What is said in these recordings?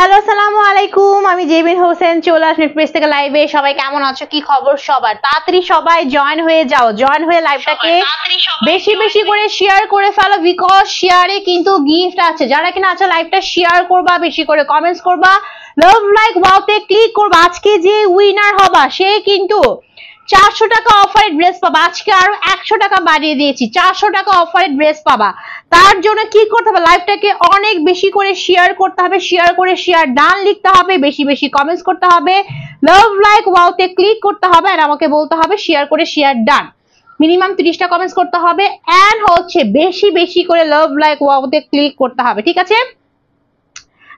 Hello আসসালামু আলাইকুম, আমি জেবিন হোসেন চলে আসলাম পেজ থেকে লাইভে। সবাই কেমন আছো, কি খবর সবার? তাড়াতাড়ি সবাই জয়েন হয়ে যাও, জয়েন হয়ে লাইভটাকে বেশি বেশি করে শেয়ার করে ফেলো, বিকজ শেয়ারে কিন্তু গিফট আছে। যারা কিনা আছে লাইভটা শেয়ার করবা, বেশি করে কমেন্টস করবা, লাভ লাইক ওয়াওতে ক্লিক করবা। আজকে যে উইনার হবা সে কিন্তু 400 টাকা অফারে ড্রেস পাবা। আজকে আরো 100 টাকা বাড়িয়ে দিয়েছি, 400 টাকা অফারে ড্রেস পাবা। তার জন্য কি করতে হবে, লাইভটাকে অনেক বেশি করে শেয়ার করতে হবে, শেয়ার করে শেয়ার ডান লিখতে হবে, বেশি বেশি কমেন্টস করতে হবে, লাভ লাইক ওয়াওতে ক্লিক করতে হবে, আর আমাকে বলতে হবে শেয়ার করে শেয়ার ডান। মিনিমাম 30টা কমেন্টস করতে হবে, এন্ড হচ্ছে বেশি বেশি করে লাভ লাইক ওয়াওতে ক্লিক করতে হবে, ঠিক আছে?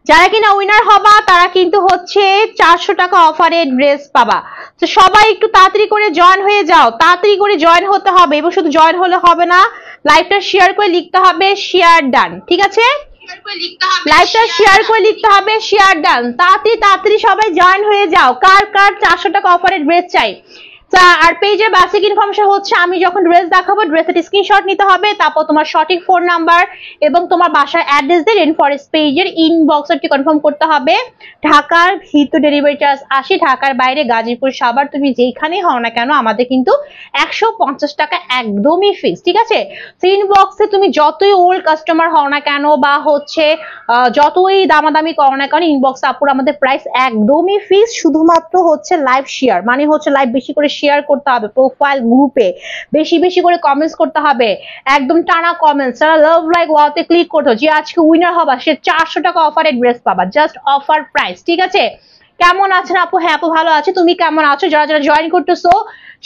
যারা কিনা উইনার হবা তারা কিন্তু হচ্ছে 400 টাকা অফারে ড্রেস পাবা। তো সবাই একটু তাড়াতাড়ি করে জয়েন হয়ে যাও, তাড়াতাড়ি করে জয়েন হতে হবে, এবং শুধু জয়েন হলে হবে না, লাইভটা শেয়ার করে লিখতে হবে শেয়ার ডান, ঠিক আছে? লাইভটা শেয়ার করে লিখতে হবে শেয়ার ডান। তাড়াতাড়ি তাড়াতাড়ি সবাই জয়েন হয়ে যাও। কার কার 400 টাকা অফারের ড্রেস চাই? আর পেজের বেসিক ইনফরমেশন হচ্ছে, আমি যখন ড্রেস দেখাবো ড্রেসের স্ক্রিনশট নিতে হবে, তারপর তোমার সঠিক ফোন নাম্বার এবং তোমার বাসার অ্যাড্রেস দিয়ে রেইনফরেস্ট পেজের ইনবক্সটি কনফার্ম করতে হবে। ঢাকার ভিতর ডেলিভারি চার্জ 80, ঢাকার বাইরে গাজীপুর, সাভার, তুমি যেখানেই হও না কেন আমাদের কিন্তু 150 টাকা একদমই ফিক্স, ঠিক আছে? ইনবক্সে তুমি যতই ওল্ড কাস্টমার হও না কেন বা হচ্ছে যতই দামাদামি করো না কেন, ইনবক্সে আপুর আমাদের প্রাইস একদমই ফিক্স। শুধুমাত্র হচ্ছে লাইভ শেয়ার, মানে হচ্ছে লাইভ বেশি করে শেয়ার করতে হবে, প্রোফাইল গ্রুপে বেশি বেশি করে কমেন্টস করতে হবে, একদম টানা কমেন্টস। যারা লাভ লাইক ওয়াওতে ক্লিক করতো, যে আজকে উইনার হবা সে 400 টাকা অফারে ড্রেস পাবা, জাস্ট অফার প্রাইস, ঠিক আছে? কেমন আছেন আপু? হ্যাঁ আপু ভালো আছে, তুমি কেমন আছো? যারা যারা জয়েন করতেছো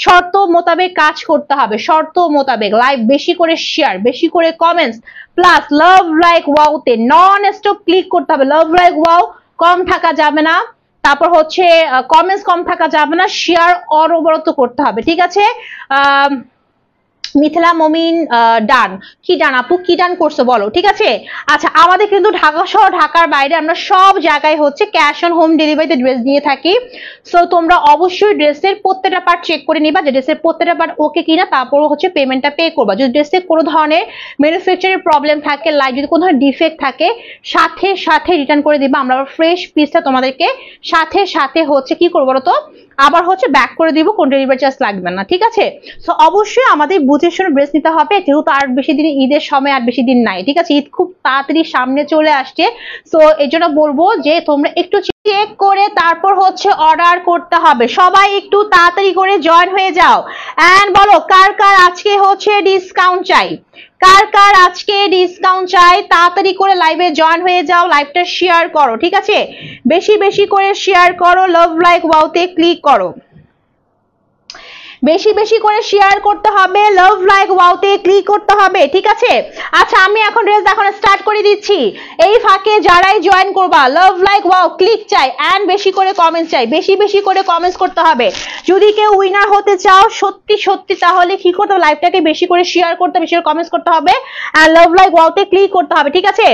শর্ত মোতাবেক কাজ করতে হবে, শর্ত মোতাবেক লাইভ বেশি করে শেয়ার, বেশি করে কমেন্টস, প্লাস লাভ লাইক ওয়াওতে নন স্টপ ক্লিক করতে হবে। লাভ লাইক ওয়াও কম থাকা যাবে না, তারপর হচ্ছে কমেন্টস কম থাকা যাবে না, শেয়ার অনবরত করতে হবে, ঠিক আছে? মিথিলা মমিন ডান। কি ডান আপু, কি ডান করছো বলো, ঠিক আছে? আচ্ছা, আমাদের কিন্তু ঢাকা সহ ঢাকার বাইরে আমরা সব জায়গায় হচ্ছে ক্যাশ অন হোম ডেলিভারিতে ড্রেস দিয়ে থাকি। সো তোমরা অবশ্যই ড্রেসের প্রত্যেকটা পার্ট চেক করে নিবা যে ড্রেসের প্রত্যেকটা পার্ট ওকে কিনা, তারপর হচ্ছে পেমেন্টটা পে করবা। যদি ড্রেসে কোনো ধরনের ম্যানুফ্যাকচারের প্রবলেম থাকে, লাইক যদি কোনো ধরনের ডিফেক্ট থাকে, সাথে সাথে রিটার্ন করে দিবা। আমরা ফ্রেশ পিসটা তোমাদেরকে সাথে সাথে হচ্ছে কি করবো বলো তো, আবার হচ্ছে ব্যাক করে দিব, কোন ডেলিভারি চার্জ লাগবে না, ঠিক আছে? সো অবশ্যই আমাদের বুঝে শুনে ড্রেস নিতে হবে, যেহেতু আর বেশি দিন, ঈদের সময় আর বেশি দিন নাই, ঠিক আছে? ঈদ খুব তাড়াতাড়ি সামনে চলে আসছে। সো এই জন্য বলবো যে তোমরা একটু চেক করে তারপর হচ্ছে অর্ডার করতে হবে। সবাই একটু তাড়াতাড়ি করে জয়েন হয়ে যাও, এন্ড বলো কার কার আজকে হচ্ছে ডিসকাউন্ট চাই, কার কার আজকে ডিসকাউন্ট চাই? তাড়াতাড়ি করে লাইভে জয়েন হয়ে যাও, লাইভটা শেয়ার করো, ঠিক আছে? বেশি বেশি করে শেয়ার করো, লাভ লাইক ওয়াওতে ক্লিক করো, বেশি বেশি করে শেয়ার করতে হবে, লাভ লাইক ওয়াওতে ক্লিক করতে হবে, ঠিক আছে? আচ্ছা, আমি এখন ড্রেস দেখানো স্টার্ট করে দিচ্ছি। এই ফাঁকে যারাই জয়েন করবা, লাভ লাইক ওয়াও ক্লিক চাই, এন্ড বেশি করে কমেন্টস চাই, বেশি বেশি করে কমেন্টস করতে হবে। যদি কেউ উইনার হতে চাও সত্যি সত্যি, তাহলে কি করতে হবে, লাইভটাকে বেশি করে শেয়ার করতে হবে, বেশি করে কমেন্টস করতে হবে, এন্ড লাভ লাইক ওয়াওতে ক্লিক করতে হবে, ঠিক আছে?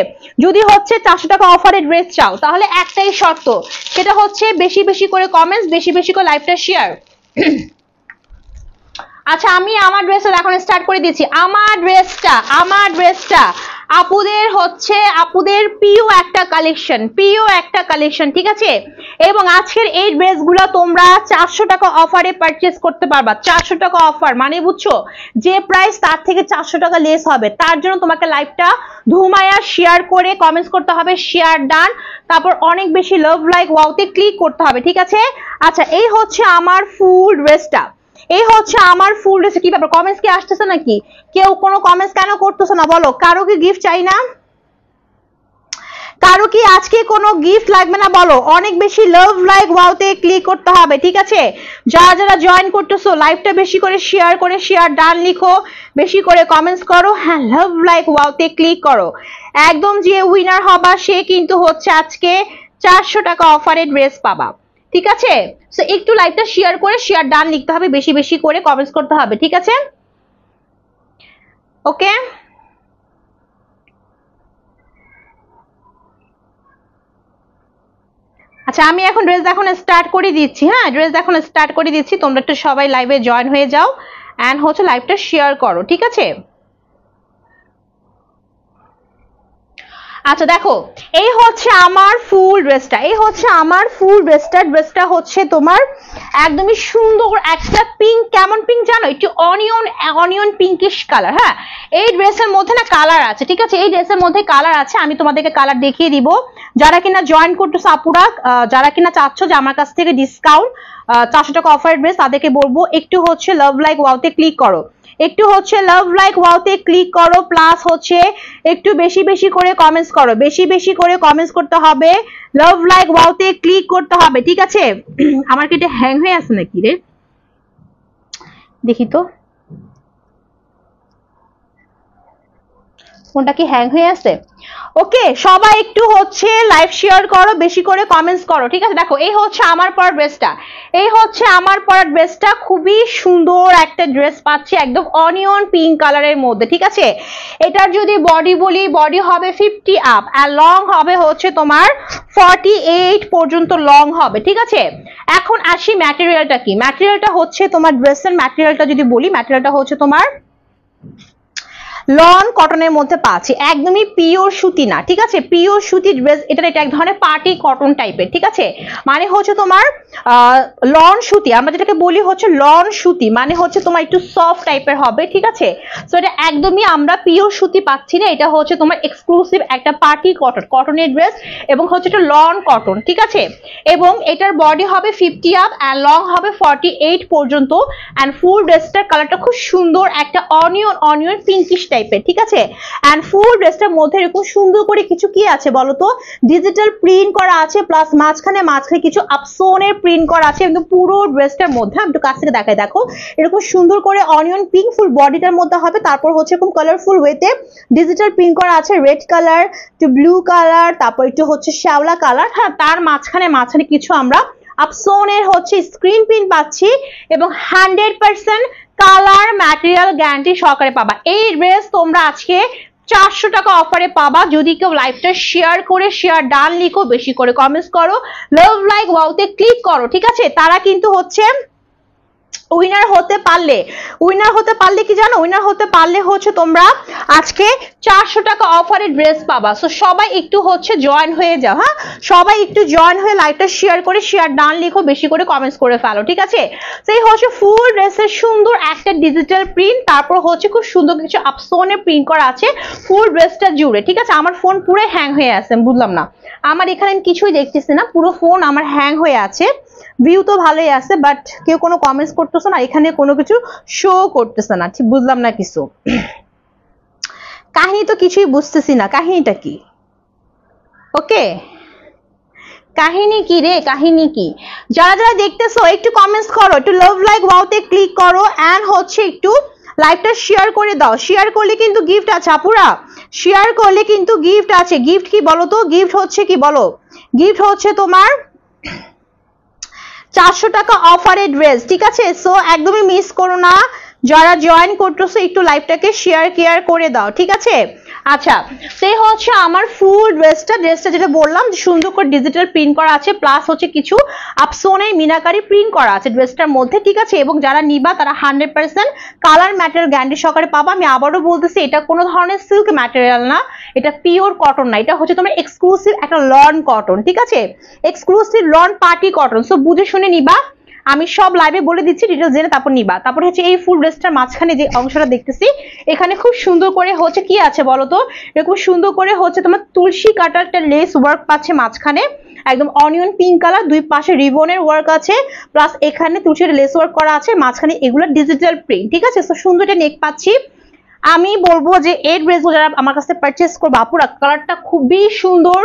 যদি হচ্ছে 400 টাকা অফারে ড্রেস চাও, তাহলে একটাই শর্ত, সেটা হচ্ছে বেশি বেশি করে কমেন্টস, বেশি বেশি করে লাইভটা শেয়ার। আচ্ছা, আমি আমার ড্রেসটা এখন স্টার্ট করে দিচ্ছি। আমার ড্রেসটা আপুদের হচ্ছে, আপুদের প্রিয় একটা কালেকশন, ঠিক আছে? এবং আজকের এই ড্রেসগুলো তোমরা 400 টাকা অফারে পারচেজ করতে পারবা। 400 টাকা অফার মানে বুঝছো, যে প্রাইস তার থেকে 400 টাকা লেস হবে। তার জন্য তোমাকে লাইভটা ধুমায়া শেয়ার করে কমেন্টস করতে হবে, শেয়ার ডান, তারপর অনেক বেশি লাভ লাইক ওয়াওতে ক্লিক করতে হবে, ঠিক আছে? আচ্ছা, এই হচ্ছে আমার ফুল ড্রেসটা, কি ব্যাপার, কমেন্টস কি আসতেছে নাকি? কেউ কোনো কমেন্টস কেন করতেছে না বলো? কারো কি গিফট চাই না? কারো কি আজকে কোনো গিফট লাগবে না বলো? অনেক বেশি লাভ লাইক ওয়াওতে ক্লিক করতে হবে, ঠিক আছে? যারা যারা জয়েন করতেছো লাইভটা বেশি করে শেয়ার ডান লিখো, বেশি করে কমেন্টস করো, হ্যাঁ লাভ লাইক ওয়াওতে ক্লিক করো। একদম যে উইনার হবা সে কিন্তু হচ্ছে আজকে 400 টাকা অফারে ড্রেস পাবা, ঠিক আছে? সো একটু লাইভটা শেয়ার করে শেয়ার ডান লিখতে হবে, বেশি বেশি করে কমেন্টস করতে হবে, ঠিক আছে? ওকে, আচ্ছা, আমি এখন ড্রেস দেখানো স্টার্ট করে দিচ্ছি। হ্যাঁ, ড্রেস দেখানো স্টার্ট করে দিচ্ছি, তোমরা একটু সবাই লাইভে জয়েন হয়ে যাও, এন্ড হচ্ছে লাইভটা শেয়ার করো, ঠিক আছে? আচ্ছা দেখো, এই হচ্ছে আমার ফুল ড্রেসটা, এই হচ্ছে আমার ফুল ড্রেসটা। ড্রেসটা হচ্ছে তোমার একদমই সুন্দর একটা পিঙ্ক, কেমন পিঙ্ক জানো, একটু অনিয়ন পিঙ্কিশ কালার। হ্যাঁ, এই ড্রেসের মধ্যে না কালার আছে, ঠিক আছে, এই ড্রেসের মধ্যে কালার আছে, আমি তোমাদেরকে কালার দেখিয়ে দিব। যারা কিনা জয়েন করতেছো আপুরা, যারা কিনা চাচ্ছ যে আমার কাছ থেকে ডিসকাউন্ট 400 টাকা অফার ড্রেস, তাদেরকে বলবো একটু হচ্ছে লাভ লাইক ওয়াওতে ক্লিক করো, একটু হচ্ছে লাভ লাইক ওয়াওতে ক্লিক করো, প্লাস হচ্ছে একটু বেশি বেশি করে কমেন্টস করো, বেশি বেশি করে কমেন্টস করতে হবে, লাভ লাইক ওয়াওতে ক্লিক করতে হবে, ঠিক আছে। আমার কি এটা হ্যাং হয়ে আছে নাকি রে, দেখি তো ফোনটা কি হ্যাং হয়ে আছে। ওকে, সবাই একটু হচ্ছে লাইভ শেয়ার করো, বেশি করে কমেন্টস করো, ঠিক আছে। দেখো, এই হচ্ছে আমার পরা ড্রেসটা, এই হচ্ছে আমার পরা ড্রেসটা, খুবই সুন্দর একটা ড্রেস পাচ্ছি একদম অনিয়ন পিঙ্ক কালারের মধ্যে, ঠিক আছে। এটার যদি বডি বলি, বডি হবে 50 আপ আর লং হবে হচ্ছে তোমার 48 পর্যন্ত লং হবে, ঠিক আছে। এখন আসি ম্যাটেরিয়ালটা কি, ম্যাটেরিয়ালটা হচ্ছে তোমার ড্রেসের ম্যাটেরিয়ালটা যদি বলি, ম্যাটেরিয়ালটা হচ্ছে তোমার লন কটনের মধ্যে পাচ্ছি, একদমই পিওর সুতি না, ঠিক আছে, পিওর সুতি ড্রেস। এটা এক ধরনের পার্টি কটন টাইপের, ঠিক আছে, মানে হচ্ছে তোমার লন সুতি, আমরা যেটাকে বলি হচ্ছে লন সুতি, মানে হচ্ছে তোমার একটু সফট টাইপের হবে, ঠিক আছে। সো এটা একদমই আমরা পিওর সুতি পাচ্ছি না, এটা হচ্ছে তোমার এক্সক্লুসিভ একটা পার্টি কটনের ড্রেস, এবং হচ্ছে এটা লন কটন, ঠিক আছে। এবং এটার বডি হবে 50 আপ অ্যান্ড লং হবে 48 পর্যন্ত, অ্যান্ড ফুল ড্রেসটার কালারটা খুব সুন্দর একটা অনিয়ন পিঙ্কিশ টাইপের, ঠিক আছে। এন্ড ফুল ড্রেসটার মধ্যে এরকম সুন্দর করে কিছু কি আছে বলতো, ডিজিটাল প্রিন্ট করা আছে, প্লাস মাঝখানে কিছু আপসোনের প্রিন্ট করা আছে, কিন্তু পুরো ড্রেসটার মধ্যে আমি একটু কাছ থেকে দেখাই, দেখো এরকম সুন্দর করে অনিয়ন পিঙ্ক ফুল বডিটার মধ্যে হবে, তারপর হচ্ছে এরকম কালারফুল ওয়েতে ডিজিটাল প্রিন্ট করা আছে, red colour to blue colour, তারপর একটু হচ্ছে শ্যাওলা কালার। হ্যাঁ, তার মাঝখানে কিছু আমরা আপসোনের হচ্ছে স্ক্রিন প্রিন্ট পাচ্ছি, এবং 100% কালার ম্যাটেরিয়াল গ্যারান্টি সহকারে পাবা। এই ড্রেস তোমরা আজকে 400 টাকা অফারে পাবা, যদি কেউ লাইভটা শেয়ার করে শেয়ার ডান লিখো, বেশি করে কমেন্টস করো, লাভ লাইক ওয়াওতে ক্লিক করো, ঠিক আছে। তারা কিন্তু হচ্ছে উইনার হতে পারলে কি জানো, উইনার হতে পারলে হচ্ছে তোমরা আজকে 400 টাকা অফারে ড্রেস পাবা। সো সবাই একটু হচ্ছে জয়েন হয়ে যাও, হ্যাঁ, সবাই একটু জয়েন হয়ে লাইভটা শেয়ার করে শেয়ার ডান লিখো, বেশি করে কমেন্টস করে ফেলো, ঠিক আছে। সেই হচ্ছে ফুল ড্রেসের সুন্দর একটা ডিজিটাল প্রিন্ট, তারপর হচ্ছে খুব সুন্দর কিছু আপসোনে প্রিন্ট করা আছে ফুল ড্রেসটা জুড়ে, ঠিক আছে। আমার ফোন পুরো হ্যাং হয়ে আছে, বুঝলাম না, আমার এখানে আমি কিছুই দেখতেছি না, পুরো ফোন আমার হ্যাং হয়ে আছে। ভিউ তো ভালোই আছে, বাট কেউ কোনো কমেন্টস করতেছে না, এখানে কোনো কিছু শো করতেছে না, ঠিক বুঝলাম না কিছু, কাহিনী তো কিছুই বুঝতেছি না, কাহিনীটা কি? ওকে, কাহিনী কি রে, কাহিনী কি? যারা যারা দেখতেছো একটু কমেন্টস করো, একটু লাভ লাইক ওয়াওতে ক্লিক করো, এন্ড হচ্ছে একটু লাইভটা শেয়ার করে দাও। শেয়ার করলে কিন্তু গিফট আছে আপুরা, শেয়ার করলে কিন্তু গিফট আছে। গিফট কি বলো তো, গিফট হচ্ছে কি বলো, গিফট হচ্ছে তোমার 400 টাকা অফারের ড্রেস, ঠিক আছে। সো একদমই মিস করো না, যারা জয়েন করতেছো একটু লাইভটাকে শেয়ার করে দাও, ঠিক আছে। আচ্ছা, সেই হচ্ছে আমার ফুল ড্রেসটা যেটা বললাম সুন্দর করে ডিজিটাল প্রিন্ট করা আছে, প্লাস হচ্ছে কিছু আপসোনের মিনাকারি প্রিন্ট করা আছে ড্রেসটার মধ্যে, ঠিক আছে। এবং যারা নিবা তারা 100% কালার ম্যাটেরিয়াল গ্যারান্টি সহকারে পাবা। আমি আবারও বলতেছি, এটা কোনো ধরনের সিল্ক ম্যাটেরিয়াল না, এটা পিওর কটন না, এটা হচ্ছে তোমার এক্সক্লুসিভ একটা লন কটন, ঠিক আছে, exclusive lawn party cotton. So বুঝে শুনে নিবা, আমি সব লাইভে বলে দিচ্ছি, ডিটেইলস জেনে তারপর নিবা। তারপর হচ্ছে এই ফুল ড্রেসটার মাঝখানে যে অংশটা দেখতেছি, এখানে খুব সুন্দর করে হচ্ছে কি আছে বলতো, এরকম সুন্দর করে হচ্ছে তোমার তুলসী কাটার একটা লেস ওয়ার্ক পাচ্ছে মাঝখানে, একদম অনিয়ন পিঙ্ক কালার, দুই পাশে রিবনের ওয়ার্ক আছে, প্লাস এখানে তুলসীর লেস ওয়ার্ক করা আছে, মাঝখানে এগুলো ডিজিটাল প্রিন্ট, ঠিক আছে। তো সুন্দর একটা নেক পাচ্ছি। আমি বলবো যে এই ড্রেসগুলো যারা আমার কাছে পারচেস করবো আপুরা, কালারটা খুবই সুন্দর,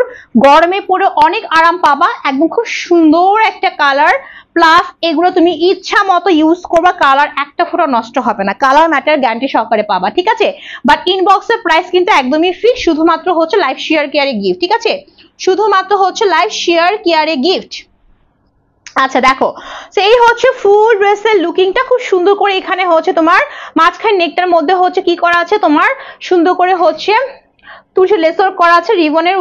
গরমে পরে অনেক আরাম পাবা, একদম খুব সুন্দর একটা কালার, প্লাস এগুলো তুমি ইচ্ছা মতো ইউজ করবা, কালার একটা ফোঁটা নষ্ট হবে না, কালার ম্যাটার গ্যারান্টি সহকারে পাবা, ঠিক আছে। বাট ইনবক্সের প্রাইস কিন্তু একদমই ফ্রি, শুধুমাত্র হচ্ছে লাইভ শেয়ার কেয়ারে গিফট, ঠিক আছে, শুধুমাত্র হচ্ছে লাইভ শেয়ার কেয়ারে গিফট। আচ্ছা দেখো, এই হচ্ছে ফুল ড্রেসের লুকিংটা, খুব সুন্দর করে এখানে হচ্ছে তোমার মাঝখানে নেকটার মধ্যে হচ্ছে কি করা আছে, তোমার সুন্দর করে হচ্ছে তুলসী লেস ওয়ার্ক করা আছে, রিবনের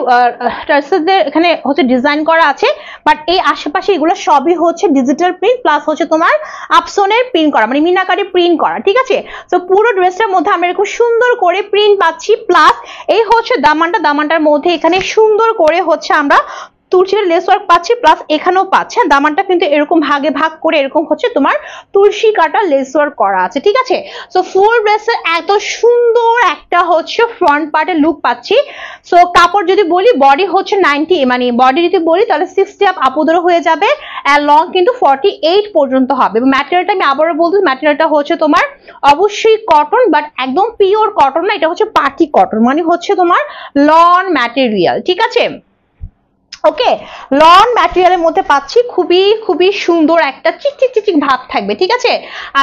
টার্সেলদের এখানে হচ্ছে ডিজাইন করা আছে, বাট এই আশেপাশে এগুলো সবই হচ্ছে ডিজিটাল প্রিন্ট প্লাস হচ্ছে তোমার আপসনের প্রিন্ট করা, মানে মিনাকারি প্রিন্ট করা, ঠিক আছে। তো পুরো ড্রেসটার মধ্যে আমরা এরকম সুন্দর করে প্রিন্ট পাচ্ছি, প্লাস এই হচ্ছে দামানটার মধ্যে এখানে সুন্দর করে হচ্ছে আমরা তুলসীর লেস ওয়ার্ক পাচ্ছি, প্লাস এখানেও পাচ্ছে। দামানটা কিন্তু এরকম ভাগে ভাগ করে এরকম হচ্ছে তোমার তুলসী কাটা লেস ওয়ার্ক করা আছে, ঠিক আছে। সো ফুল ড্রেসের এত সুন্দর একটা হচ্ছে ফ্রন্ট পার্টের লুক পাচ্ছি। সো কাপড় যদি বলি বডি হচ্ছে 90, মানে বডি যদি বলি তাহলে 60 আপ আপুদেরও হয়ে যাবে, আর লং কিন্তু 48 পর্যন্ত হবে। ম্যাটেরিয়ালটা আমি আবারও বলছি, ম্যাটেরিয়ালটা হচ্ছে তোমার অবশ্যই কটন, বাট একদম পিওর কটন না, এটা হচ্ছে পার্টি কটন, মানে হচ্ছে তোমার লন ম্যাটেরিয়াল, ঠিক আছে। ওকে, লন ম্যাটেরিয়ালের মধ্যে পাচ্ছি, খুবই খুবই সুন্দর একটা চিকচিক ভাব থাকবে, ঠিক আছে।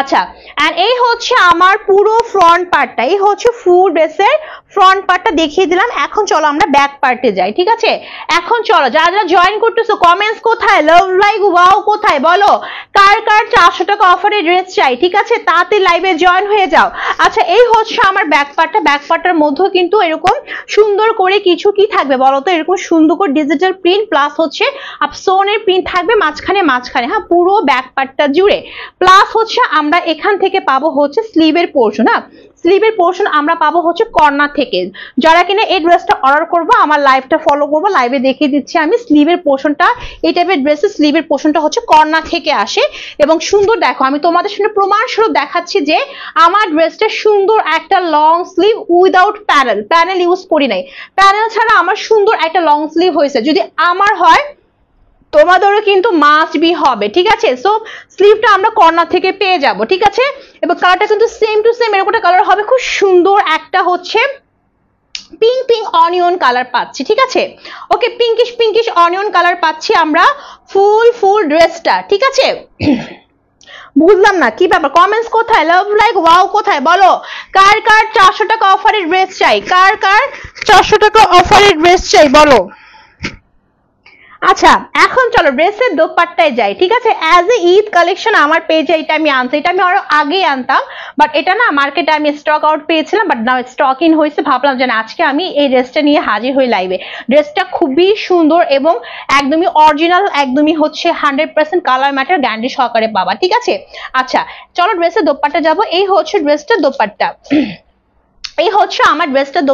আচ্ছা, এন্ড এই হচ্ছে আমার পুরো ফ্রন্ট পার্টটা, এই হচ্ছে ফুল ড্রেসের ফ্রন্ট পার্টটা দেখিয়ে দিলাম। এখন চলো আমরা ব্যাক পার্টে যাই, ঠিক আছে। এখন চলো যারা যারা জয়েন করতেছো কমেন্টস কোথায়, লাভ লাইক ওয়াও কোথায় বলো, কার কার 400 টাকা অফারে ড্রেস চাই, ঠিক আছে, তাতে লাইভে জয়েন হয়ে যাও। আচ্ছা, এই হচ্ছে আমার ব্যাক পার্টটা, ব্যাক পার্টটার মধ্যেও কিন্তু এরকম সুন্দর করে কিছু কি থাকবে বলো তো, এরকম সুন্দর করে ডিজিটাল প্রিন্ট প্লাস হচ্ছে আপসনের প্রিন্ট থাকবে মাঝখানে, হ্যাঁ, পুরো ব্যাক পার্টটা জুড়ে। প্লাস হচ্ছে আমরা এখান থেকে পাবো হচ্ছে স্লিভের পোর্শন, হ্যাঁ, স্লিভের পোর্শন আমরা পাবো হচ্ছে কর্নার থেকে। যারা কিনা এই ড্রেসটা অর্ডার করবো আমার লাইভটা ফলো করবো, লাইভে দেখিয়ে দিচ্ছি আমি স্লিভের পোর্শনটা। এই টাইপের ড্রেসের স্লিভের পোর্শনটা হচ্ছে কর্নার থেকে আসে এবং সুন্দর। দেখো আমি তোমাদের সামনে প্রমাণস্বরূপ দেখাচ্ছি যে আমার ড্রেসটা সুন্দর একটা long sleeve without panel use করি নাই, প্যানেল ছাড়া আমার সুন্দর একটা লং স্লিভ হয়েছে। যদি আমার হয় তোমাদেরও কিন্তু মাস্ট বি হবে, ঠিক আছে। সো স্লিভটা আমরা কর্নার থেকে পেয়ে যাব, ঠিক আছে। এবার কালারটা কিন্তু সেম টু সেম এরকম একটা কালার হবে, খুব সুন্দর একটা হচ্ছে পিঙ্ক অনিয়ন কালার পাচ্ছি, ঠিক আছে। ওকে, পিঙ্কিশ অনিয়ন কালার পাচ্ছি আমরা ফুল ড্রেসটা, ঠিক আছে। বুঝলাম না কি ব্যাপার, কমেন্টস কোথায়, লাভ লাইক ওয়াও কোথায় বলো, কার কার 400 টাকা অফারের ড্রেস চাই, কার কার 400 টাকা অফারের ড্রেস চাই বলো। আচ্ছা, এখন চলো ড্রেসের দোপাট্টায় যাই, ঠিক আছে। অ্যাজ এ ঈদ কালেকশন আমার পেজে এটা আমি আনছি, এটা আমি আরো আগেই আনতাম, বাট এটা না মার্কেটে আমি স্টক আউট পেয়েছিলাম, বাট নাও স্টক ইন হয়েছে। ভাবলাম যে আজকে আমি এই ড্রেসটা নিয়ে হাজির হই লাইভে। ড্রেসটা খুবই সুন্দর এবং একদমই অরিজিনাল, একদমই হচ্ছে 100% কালার ম্যাটার গ্যারান্টি সহকারে পাবা, ঠিক আছে। আচ্ছা, চলো ড্রেসের দোপাট্টা যাবো। এই হচ্ছে ড্রেসটার দোপাট্টা, এই হচ্ছে আমার ড্রেসটার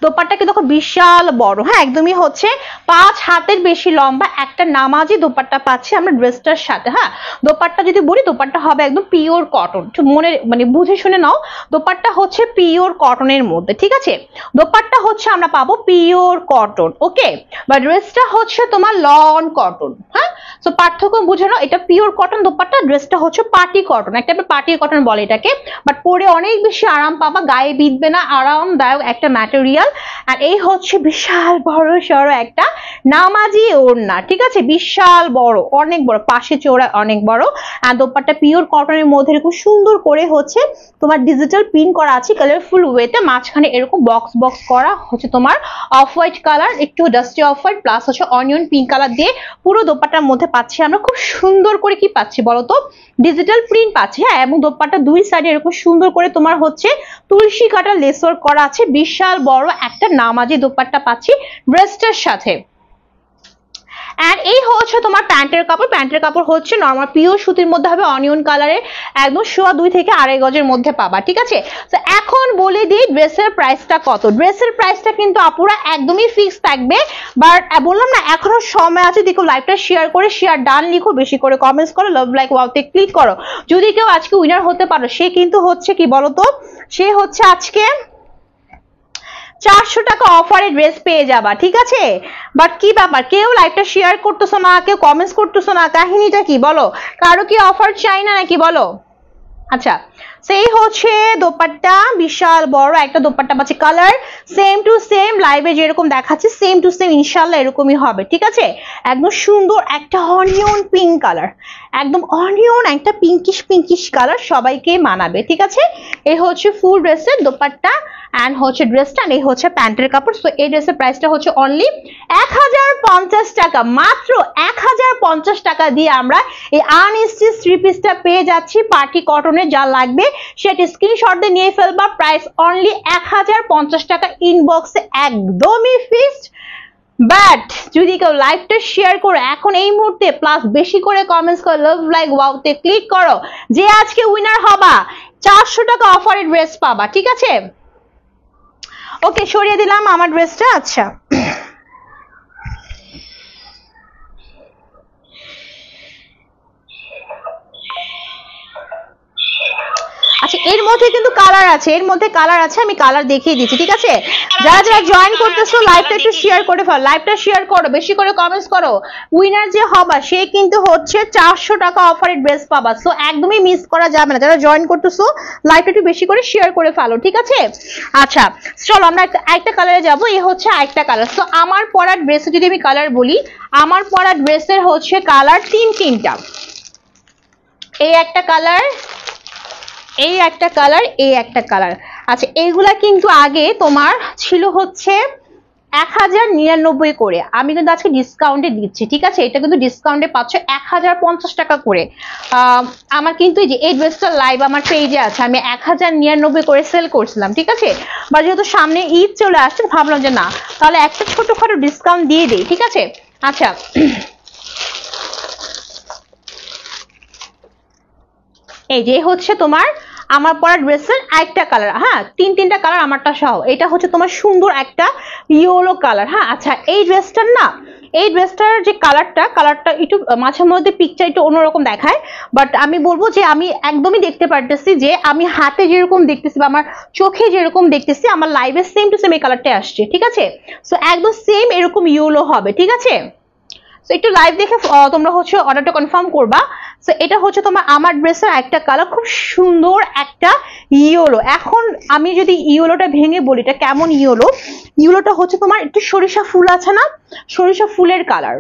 দোপাট্টা কিন্তু দেখো বিশাল বড়, হ্যাঁ, একদমই হচ্ছে 5 হাতের বেশি লম্বা একটা নামাজি দোপাট্টা পাচ্ছি আমরা ড্রেসটার সাথে। হ্যাঁ, দোপাট্টা যদি বলি দোপাট্টা হবে একদম পিওর কটন, মনে মানে বুঝে শুনে নাও, দোপাট্টা হচ্ছে পিওর কটনের মধ্যে, ঠিক আছে। দোপাট্টা হচ্ছে আমরা পাবো পিওর কটন, ওকে, বা ড্রেসটা হচ্ছে তোমার লন কটন, হ্যাঁ। সো পার্থক্য বুঝে নাও, এটা পিওর কটন দোপাট্টা, ড্রেসটা হচ্ছে পার্টি কটন, একটা পার্টি কটন বলে এটাকে, বাট পরে অনেক বেশি আরাম পাবা, গায়ে বিঁধবে না, আরামদায়ক একটা ম্যাটেরিয়াল। আর এই হচ্ছে বিশাল বড় সড়ো একটা নামাজি ওড়না, ঠিক আছে, বিশাল বড়, অনেক বড়, পাশে চওড়া অনেক বড়। আর দোপাট্টা পিওর কটনের মধ্যে এরকম সুন্দর করে হচ্ছে তোমার ডিজিটাল প্রিন্ট করা আছে কালারফুল ওয়েতে, মাঝখানে এরকম বক্স করা হচ্ছে তোমার অফ হোয়াইট কালার, একটু ডাস্টি অফ হোয়াইট প্লাস হচ্ছে অনিয়ন পিঙ্ক কালার দিয়ে পুরো দোপাট্টার মধ্যে পাচ্ছি আমরা খুব সুন্দর করে কি পাচ্ছি বলতো, ডিজিটাল প্রিন্ট পাচ্ছি, হ্যাঁ। এবং দোপাট্টা দুই সাইডে এরকম সুন্দর করে তোমার হচ্ছে তুলসী কাটা লেস ওয়ার্ক করা আছে, বিশাল বড় একটা নামাজি দোপাট্টা পাচ্ছি ড্রেসটার সাথে। এন্ড এই হচ্ছে তোমার প্যান্টের কাপড় হচ্ছে নরমাল পিওর সুতির মধ্যে হবে, অনিয়ন কালারের, একদম 2.5 থেকে 2.5 গজের মধ্যে পাবা, ঠিক আছে। তো এখন বলে দিই ড্রেসের প্রাইসটা কত। ড্রেসের প্রাইসটা কিন্তু আপুরা একদমই ফিক্স থাকবে, বাট বললাম না এখনো সময় আছে, দেখো লাইভটা শেয়ার করে শেয়ার ডান লিখো, বেশি করে কমেন্টস করো, লাভ লাইক ওয়াওতে ক্লিক করো। যদি কেউ আজকে উইনার হতে পারো, সে কিন্তু হচ্ছে কি বলতো, সে হচ্ছে আজকে 400 টাকা অফারে ড্রেস পেয়ে যাবা, ঠিক আছে। বাট কি ব্যাপার, কেউ লাইভটা শেয়ার করতেছো না, কেউ কমেন্টস করতেছো না, কাহিনীটা কি বলো, কারো কি অফার চাই না নাকি বলো। আচ্ছা, সেই হচ্ছে দোপাট্টা, বিশাল বড় একটা দোপাট্টা পাচ্ছি, কালার সেম টু সেম লাইভে যেরকম দেখাচ্ছি সেম টু সেম ইনশাল্লাহ এরকমই হবে, ঠিক আছে। একদম সুন্দর একটা অনিয়ন পিঙ্ক কালার, একদম অনিয়ন একটা পিঙ্কিশ কালার, সবাইকে মানাবে, ঠিক আছে। এই হচ্ছে ফুল ড্রেসের দোপাট্টা অ্যান্ড হচ্ছে ড্রেসটা, এই হচ্ছে প্যান্টের কাপড়। সো এই ড্রেসের প্রাইসটা হচ্ছে অনলি 1050 টাকা, মাত্র 1050 টাকা দিয়ে আমরা এই আনস্টিচ থ্রি পিসটা পেয়ে যাচ্ছি পার্টি কটনের। যা লাগবে সেটা স্ক্রিনশট দিয়ে নিয়ে ফেলবা, প্রাইস অনলি 1050 টাকা, ইনবক্সে একদমই ফিক্সড। বাট যদি কেউ লাইভটা শেয়ার করো এখন এই মুহূর্তে, প্লাস বেশি করে কমেন্টস করো, লাভ লাইক ওয়াওতে ক্লিক করো, যে আজকে উইনার হবা 400 টাকা অফারের ড্রেস পাবা, ঠিক আছে? ওকে, সরিয়ে দিলাম আমার ড্রেসটা। আচ্ছা, আচ্ছা এর মধ্যে কিন্তু কালার আছে, এর মধ্যে কালার আছে, আমি কালার দেখিয়ে দিচ্ছি, ঠিক আছে? যারা যারা জয়েন করতেছো লাইভটা একটু শেয়ার করে ফেলো, লাইভটা শেয়ার করো, বেশি করে কমেন্টস করো। উইনার যে হবা সে কিন্তু হচ্ছে 400 টাকা অফারের ড্রেস পাবা, সো একদমই মিস করা যাবে না। যারা জয়েন করতেছো লাইভটা একটু বেশি করে শেয়ার করে ফেলো, ঠিক আছে? আচ্ছা চলো আমরা একটা কালারে যাবো, এই হচ্ছে আরেকটা কালার। সো আমার পরা ড্রেসে যদি আমি কালার বলি, আমার পরা ড্রেসের হচ্ছে কালার তিনটা। এই একটা কালার, এই একটা কালার, এই একটা কালার। আচ্ছা এইগুলা কিন্তু আগে তোমার ছিল হচ্ছে 1099 করে, আমি কিন্তু আজকে ডিসকাউন্টে দিচ্ছি, ঠিক আছে? এটা কিন্তু ডিসকাউন্টে পাচ্ছ 1050 টাকা করে। আমার কিন্তু এই ড্রেসটা লাইভ আমার পেজে আছে, আমি 1099 করে সেল করছিলাম, ঠিক আছে? বা যেহেতু সামনে ঈদ চলে আসছে ভাবলাম যে না, তাহলে একটা ছোটখাটো ডিসকাউন্ট দিয়ে দিই, ঠিক আছে? আচ্ছা এই যে হচ্ছে তোমার আমার পরা ড্রেসের আরেকটা কালার, হ্যাঁ তিনটা কালার আমারটা সহ। এটা হচ্ছে তোমার সুন্দর একটা ইয়েলো কালার, হ্যাঁ। আচ্ছা এই ড্রেসটার না, এই ড্রেসটার যে কালারটা একটু মাঝে মধ্যে পিকচার একটু অন্যরকম দেখায়, বাট আমি বলবো যে আমি একদমই দেখতে পারতেছি যে আমি হাতে যেরকম দেখতেছি বা আমার চোখে যেরকম দেখতেছি আমার লাইভে সেম টু সেম এই কালারটা আসছে, ঠিক আছে? সো একদম সেম এরকম ইয়েলো হবে, ঠিক আছে? সো একটু লাইভ দেখে তোমরা হচ্ছে অর্ডারটা কনফার্ম করবা। সো এটা হচ্ছে তোমার আমার ড্রেসের একটা কালার, খুব সুন্দর একটা ইয়েলো। এখন আমি যদি ইয়েলোটা ভেঙে বলি এটা কেমন ইয়েলো, ইয়েলোটা হচ্ছে তোমার একটু সরিষা ফুল আছে না, সরিষা ফুলের কালার।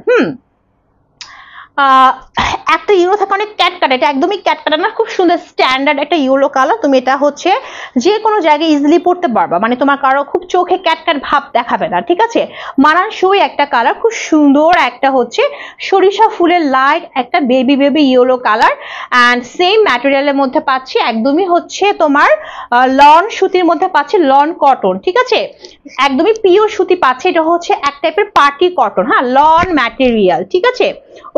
একটা ইয়েলো থাকে অনেক ক্যাটকাটা, এটা একদমই ক্যাটকাটা না, খুব সুন্দর স্ট্যান্ডার্ড একটা ইয়েলো কালার। তুমি এটা হচ্ছে যে কোনো জায়গায় ইজিলি পড়তে পারবা, মানে তোমার কারো খুব চোখে ক্যাটকাট ভাব দেখাবে না, ঠিক আছে? মানানসই একটা কালার, খুব সুন্দর একটা হচ্ছে সরিষা ফুলের লাইট একটা baby yellow colour. And same ম্যাটেরিয়ালের মধ্যে পাচ্ছি, একদমই হচ্ছে তোমার লন সুতির মধ্যে পাচ্ছি, লন কটন, ঠিক আছে? একদমই পিওর সুতি পাচ্ছি, এটা হচ্ছে এক টাইপের পার্টি কটন, হ্যাঁ লন ম্যাটেরিয়াল, ঠিক আছে?